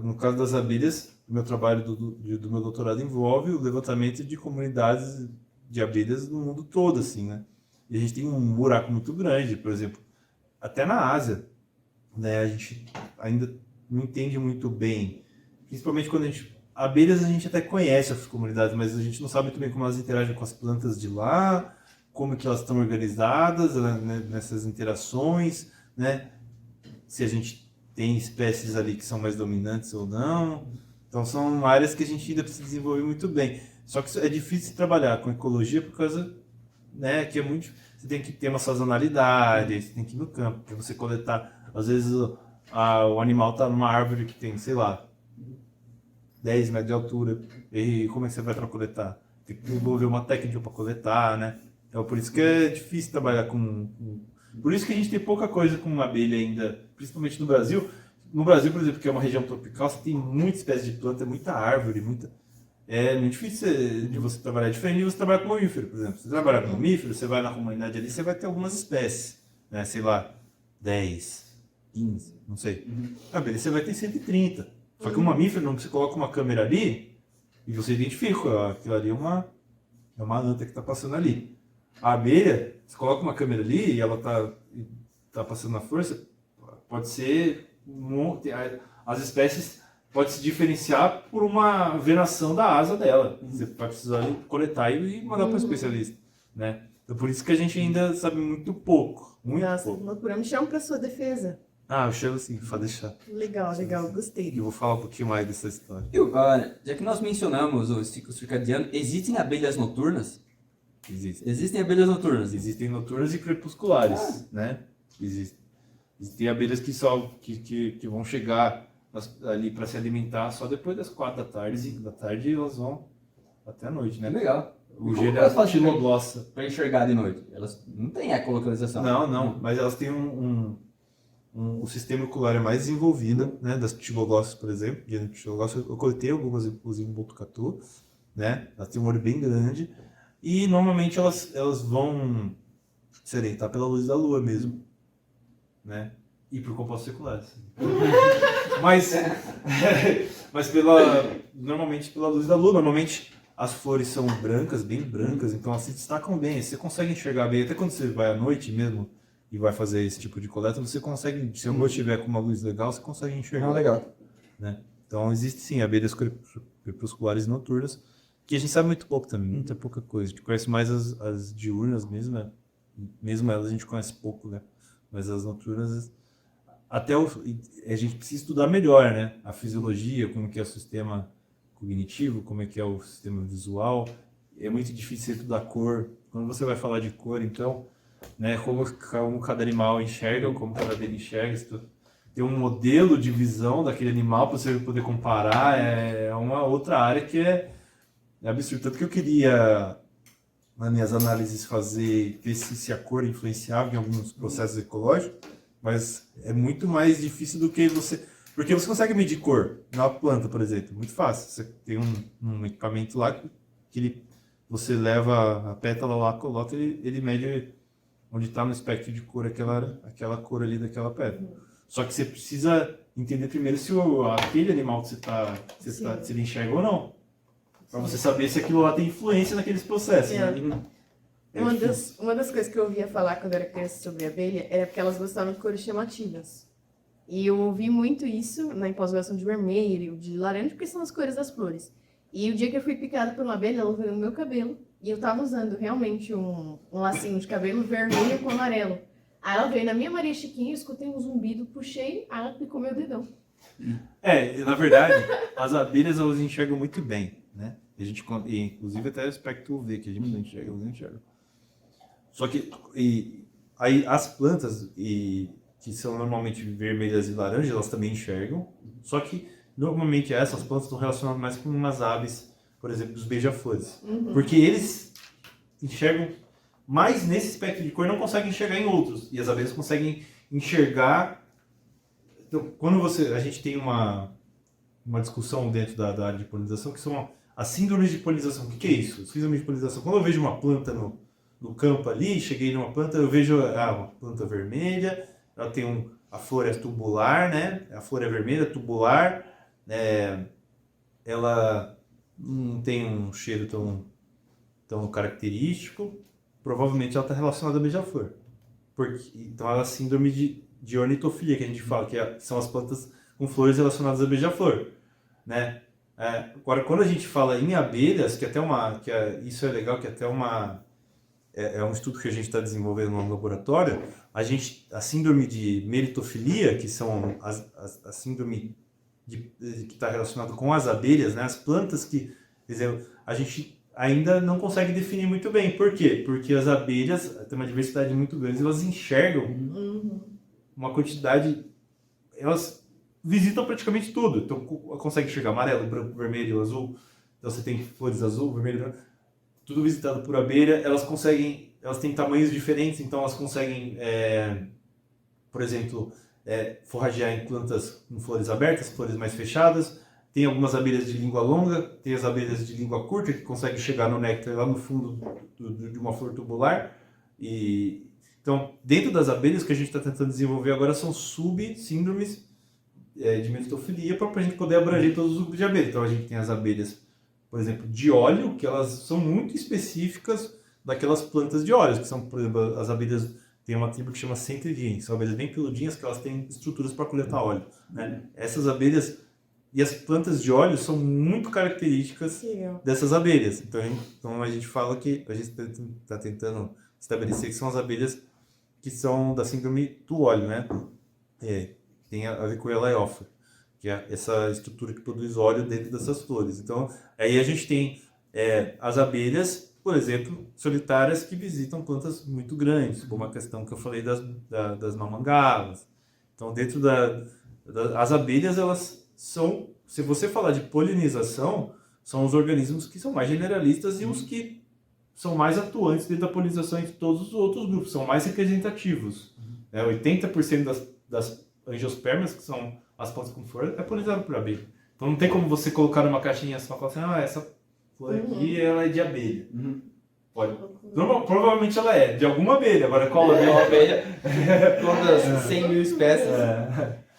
No caso das abelhas, o meu trabalho do meu doutorado envolve o levantamento de comunidades de abelhas no mundo todo, assim, né? E a gente tem um buraco muito grande, por exemplo, até na Ásia, né? A gente ainda não entende muito bem, principalmente quando abelhas a gente até conhece as comunidades, mas a gente não sabe muito bem como elas interagem com as plantas de lá, como que elas estão organizadas, né, nessas interações, né? Se a gente tem espécies ali que são mais dominantes ou não. Então são áreas que a gente ainda precisa desenvolver muito bem. Só que é difícil trabalhar com ecologia por causa, né, que é muito... Você tem que ter uma sazonalidade, você tem que ir no campo, para você coletar. Às vezes o animal está numa árvore que tem, sei lá, 10 metros de altura. E como é que você vai para coletar? Tem que desenvolver uma técnica para coletar, né? Então por isso que é difícil trabalhar com... Por isso que a gente tem pouca coisa com abelha ainda, principalmente no Brasil. No Brasil, por exemplo, que é uma região tropical, você tem muita espécie de planta, muita árvore, É muito difícil de você trabalhar diferente de você trabalhar com mamífero, por exemplo. Você trabalhar com mamífero, você vai na comunidade ali, você vai ter algumas espécies, né? Sei lá, 10, 15, não sei. Abelha, você vai ter 130. Só que um mamífero, não, você coloca uma câmera ali e você identifica, ó, aquilo ali é uma anta que está passando ali. A abelha, você coloca uma câmera ali e ela tá passando na força, pode ser... As espécies podem se diferenciar por uma venação da asa dela. Você vai precisar coletar e mandar para o especialista, né? Então por isso que a gente ainda sabe muito pouco. Nossa, pouco. loucura. Me chama pra sua defesa. Eu chamo assim, pode deixar. Legal, gostei. Eu vou falar um pouquinho mais dessa história. Já que nós mencionamos o ciclo circadiano, existem abelhas noturnas? Existem abelhas noturnas? Existem noturnas e crepusculares, né? Existem abelhas que vão chegar ali para se alimentar só depois das 4 da tarde, 5 da tarde, e elas vão até a noite, né? Legal. O gênero é a xiloglossa. Para enxergar de noite? Elas não têm ecolocalização. Não, mas elas têm o sistema ocular é mais desenvolvido, né? Das xiloglossas, por exemplo. Eu coletei algumas, inclusive em Botucatu, né? Elas têm um olho bem grande e normalmente elas vão se orientar pela luz da lua mesmo, né? E por compostos seculares. mas normalmente pela luz da lua. Normalmente as flores são brancas, bem brancas, então elas se destacam bem. Você consegue enxergar bem, até quando você vai à noite mesmo e vai fazer esse tipo de coleta, você consegue, se o amor tiver com uma luz legal, você consegue enxergar. Legal. Né? Então existem sim abelhas crepusculares noturnas, que a gente sabe muito pouco também, muita pouca coisa. A gente conhece mais as diurnas mesmo, né? Mesmo elas a gente conhece pouco, né? Mas as noturnas, a gente precisa estudar melhor, né? A fisiologia, como que é o sistema cognitivo, como é que é o sistema visual. É muito difícil estudar cor. Quando você vai falar de cor, então, né? Como cada animal enxerga, como cada abelha enxerga. Ter um modelo de visão daquele animal para você poder comparar é uma outra área que é absurdo. Tanto que eu queria, nas minhas análises, ver se a cor influenciava em alguns processos ecológicos, mas é muito mais difícil do que você... Porque você consegue medir cor na planta, por exemplo, muito fácil. Você tem um equipamento lá que você leva a pétala lá, coloca, ele mede onde está no espectro de cor aquela cor ali daquela pétala. Só que você precisa entender primeiro se aquele animal que se ele enxerga ou não. Para você saber se aquilo lá tem influência naqueles processos. Né? Uma das coisas que eu ouvia falar quando eu era criança sobre abelha era porque elas gostavam de cores chamativas. E eu ouvi muito isso na pós-graduação de vermelho, de laranja, porque são as cores das flores. E o dia que eu fui picada por uma abelha, ela veio no meu cabelo. E eu tava usando realmente um lacinho de cabelo vermelho com amarelo. Aí ela veio na minha Maria Chiquinha, eu escutei um zumbido, puxei, aí ela picou meu dedão. Na verdade, as abelhas elas enxergam muito bem, né? Inclusive até o espectro UV, que a gente não enxerga, elas enxergam. Só que aí as plantas, que são normalmente vermelhas e laranjas, elas também enxergam. Só que normalmente essas plantas estão relacionadas mais com umas aves, por exemplo, dos beija-flores. Porque eles enxergam mais nesse espectro de cor, não conseguem enxergar em outros. E as abelhas conseguem enxergar. Então, quando a gente tem uma discussão dentro da área de polinização, que são as síndromes de polinização. O que é isso? Síndrome de polinização. Quando eu vejo uma planta no campo ali, cheguei numa planta, eu vejo uma planta vermelha, ela tem a flor é tubular, né? A flor é vermelha, tubular, ela não tem um cheiro tão característico, provavelmente ela está relacionada à beija-flor. Então ela é a síndrome de ornitofilia, que a gente fala, são as plantas com flores relacionadas à beija-flor, né? Agora, quando a gente fala em abelhas, isso é legal, que até é um estudo que a gente está desenvolvendo no laboratório, a síndrome de meritofilia, que são a síndrome que está relacionada com as abelhas, né? As plantas que, quer dizer, a gente ainda não consegue definir muito bem. Por quê? Porque as abelhas têm uma diversidade muito grande, elas enxergam uma quantidade, elas visitam praticamente tudo. Então, consegue enxergar amarelo, branco, vermelho, azul. Então, você tem flores azul, vermelho, branco. Tudo visitado por abelha. Elas têm tamanhos diferentes, então elas conseguem, por exemplo, forragear em plantas com flores abertas, flores mais fechadas. Tem algumas abelhas de língua longa, tem as abelhas de língua curta, que conseguem chegar no néctar lá no fundo de uma flor tubular. Então, dentro das abelhas, que a gente está tentando desenvolver agora são subsíndromes de meritofilia, para a gente poder abranger todos os grupos de abelhas. Então, a gente tem as abelhas, por exemplo, de óleo, que elas são muito específicas daquelas plantas de óleos, que são, por exemplo, as abelhas, tem uma tribo que chama Centridium, que são abelhas bem peludinhas, que elas têm estruturas para coletar óleo, né? Essas abelhas e as plantas de óleo são muito características dessas abelhas. Então a gente fala que a gente está tentando estabelecer que são as abelhas que são da síndrome do óleo, né? Tem a Avicoya leiophylla, que é essa estrutura que produz óleo dentro dessas flores. Então, aí a gente tem as abelhas, por exemplo, solitárias que visitam plantas muito grandes, como a questão que eu falei das mamangavas. Então, dentro as abelhas, elas são, se você falar de polinização, são os organismos que são mais generalistas e os que são mais atuantes dentro da polinização entre todos os outros grupos, são mais representativos. 80% das angiospermas, que são as plantas com flor, é polinizado por abelha. Então não tem como você colocar numa caixinha só e falar assim, essa flor aqui ela é de abelha. Pode. Provavelmente ela é de alguma abelha, agora qual abelha? Uma abelha, todas 100 mil espécies.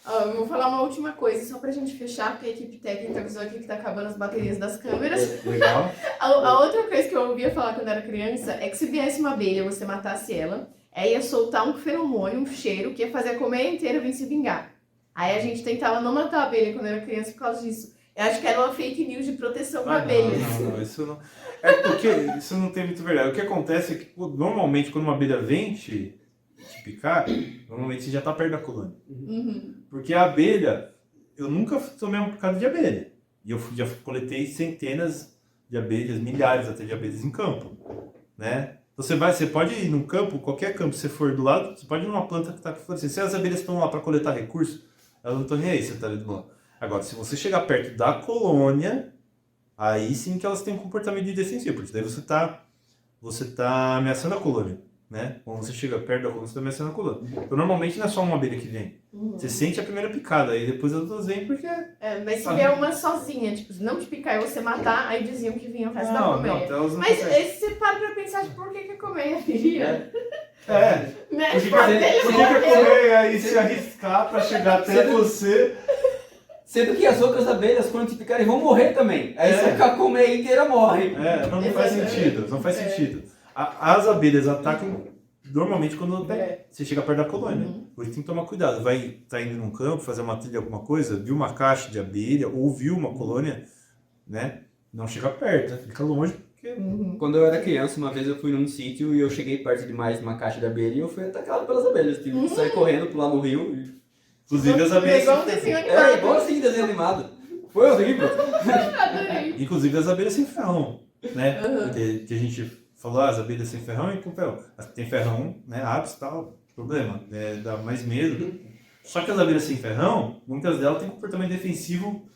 Eu vou falar uma última coisa, só pra gente fechar, porque a equipe técnica avisou aqui que tá acabando as baterias das câmeras. Legal. A outra coisa que eu ouvia falar quando era criança é que se viesse uma abelha, você matasse ela, ia soltar um feromônio, um cheiro, que ia fazer a colmeia inteira vir se vingar. Aí a gente tentava não matar a abelha quando era criança por causa disso. Eu acho que era uma fake news de proteção para abelhas. Não, isso não. É porque isso não tem muito verdade. O que acontece é que, normalmente, quando uma abelha vem te picar, normalmente você já está perto da colônia. Porque a abelha, eu nunca tomei uma picada de abelha. E eu já coletei centenas de abelhas, milhares até de abelhas em campo, né? Você pode ir num campo, qualquer campo, se você for do lado, você pode ir numa planta que está florescendo. Se as abelhas estão lá para coletar recursos, elas não estão nem aí, você está ali do lado. Agora, se você chegar perto da colônia, aí sim que elas têm um comportamento de defensivo, porque daí você tá ameaçando a colônia, né? Quando você chega perto da colônia, você está ameaçando a colônia. Então, normalmente não é só uma abelha que vem. Você sente a primeira picada, aí depois as outras vêm porque... Mas se vier uma sozinha, tipo, não te picar e você matar, aí diziam que vinha o resto da colmeia. Então elas não Mas conseguem. você para pra pensar, tipo, por que a colmeia viria? Né? Por que Tipo, a abelha a morreu. colmeia ia se arriscar para chegar até você? Sendo que as outras abelhas, quando te picarem, vão morrer também. Aí você com a colmeia inteira morre. Não faz sentido, não faz sentido. As abelhas atacam normalmente quando você chega perto da colônia. Por isso tem que tomar cuidado. Tá indo num campo, fazer uma trilha, alguma coisa, viu uma caixa de abelha ou viu uma colônia, né? não chega perto, fica longe, porque Quando eu era criança, uma vez eu fui num sítio e eu cheguei perto demais de uma caixa de abelha e eu fui atacado pelas abelhas. Tive que sair correndo, pular no rio. inclusive as abelhas. Igual um desenho É, animado. igual assim, desenho animado. Foi horrível. Adorei. Inclusive as abelhas sem ferrão, né? Que a gente falou, as abelhas sem ferrão e com ferrão. Tem ferrão, né? Apis e tal, problema, dá mais medo. Só que as abelhas sem ferrão, muitas delas têm um comportamento defensivo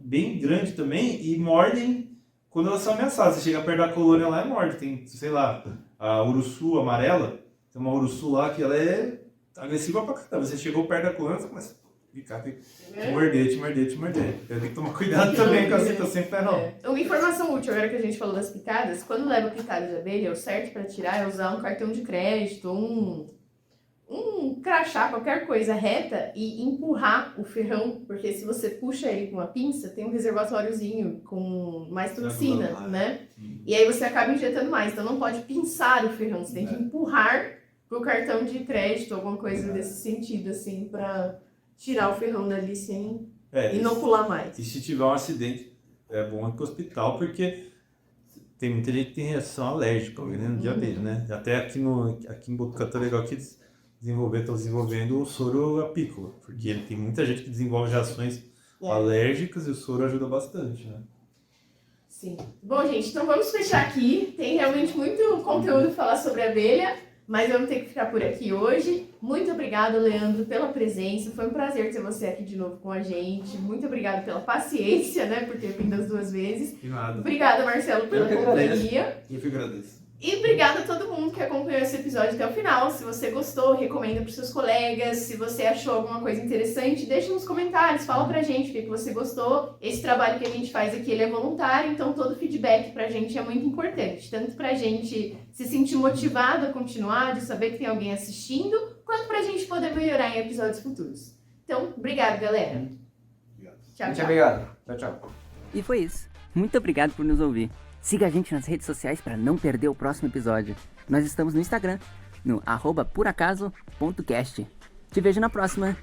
bem grande também e mordem quando elas são ameaçadas. Você chega perto da colônia lá e morde. Tem, sei lá, a uruçu amarela, tem uma uruçu lá que ela é agressiva pra caramba. Você chegou perto da colônia, você começa a ficar, te morder. Tem que tomar cuidado também com a cita sem ferrão. Uma informação útil, agora que a gente falou das picadas, quando leva picada de abelha, o certo pra tirar é usar um cartão de crédito, um crachá, qualquer coisa reta e empurrar o ferrão, porque se você puxa ele com uma pinça, tem um reservatóriozinho com mais toxina, né? E aí você acaba injetando mais, então não pode pinçar o ferrão, você tem que empurrar pro cartão de crédito, alguma coisa desse sentido, assim, pra tirar o ferrão dali sem inocular mais. E se tiver um acidente, é bom ir pro hospital, porque tem muita gente que tem reação alérgica ao veneno de abelha, né? Até aqui em Botucatu é legal que eles estão desenvolvendo o soro apícola, porque tem muita gente que desenvolve reações alérgicas e o soro ajuda bastante, né? Sim. Bom, gente, então vamos fechar aqui. Tem realmente muito conteúdo para falar sobre abelha, mas vamos ter que ficar por aqui hoje. Muito obrigada, Leandro, pela presença. Foi um prazer ter você aqui de novo com a gente. Muito obrigada pela paciência, né, por ter vindo as 2 vezes. De nada. Obrigada, Marcelo, pela companhia. Eu que agradeço. E obrigada a todo mundo que acompanhou esse episódio até o final. Se você gostou, recomenda para os seus colegas. Se você achou alguma coisa interessante, deixa nos comentários. Fala pra gente o que você gostou. Esse trabalho que a gente faz aqui, ele é voluntário, então todo feedback pra gente é muito importante. Tanto pra gente se sentir motivado a continuar, de saber que tem alguém assistindo, quanto pra gente poder melhorar em episódios futuros. Então, obrigado, galera. Tchau, Muito tchau. obrigado. Tchau, tchau. E foi isso. Muito obrigado por nos ouvir. Siga a gente nas redes sociais para não perder o próximo episódio. Nós estamos no Instagram, no @puracaso.cast. Te vejo na próxima.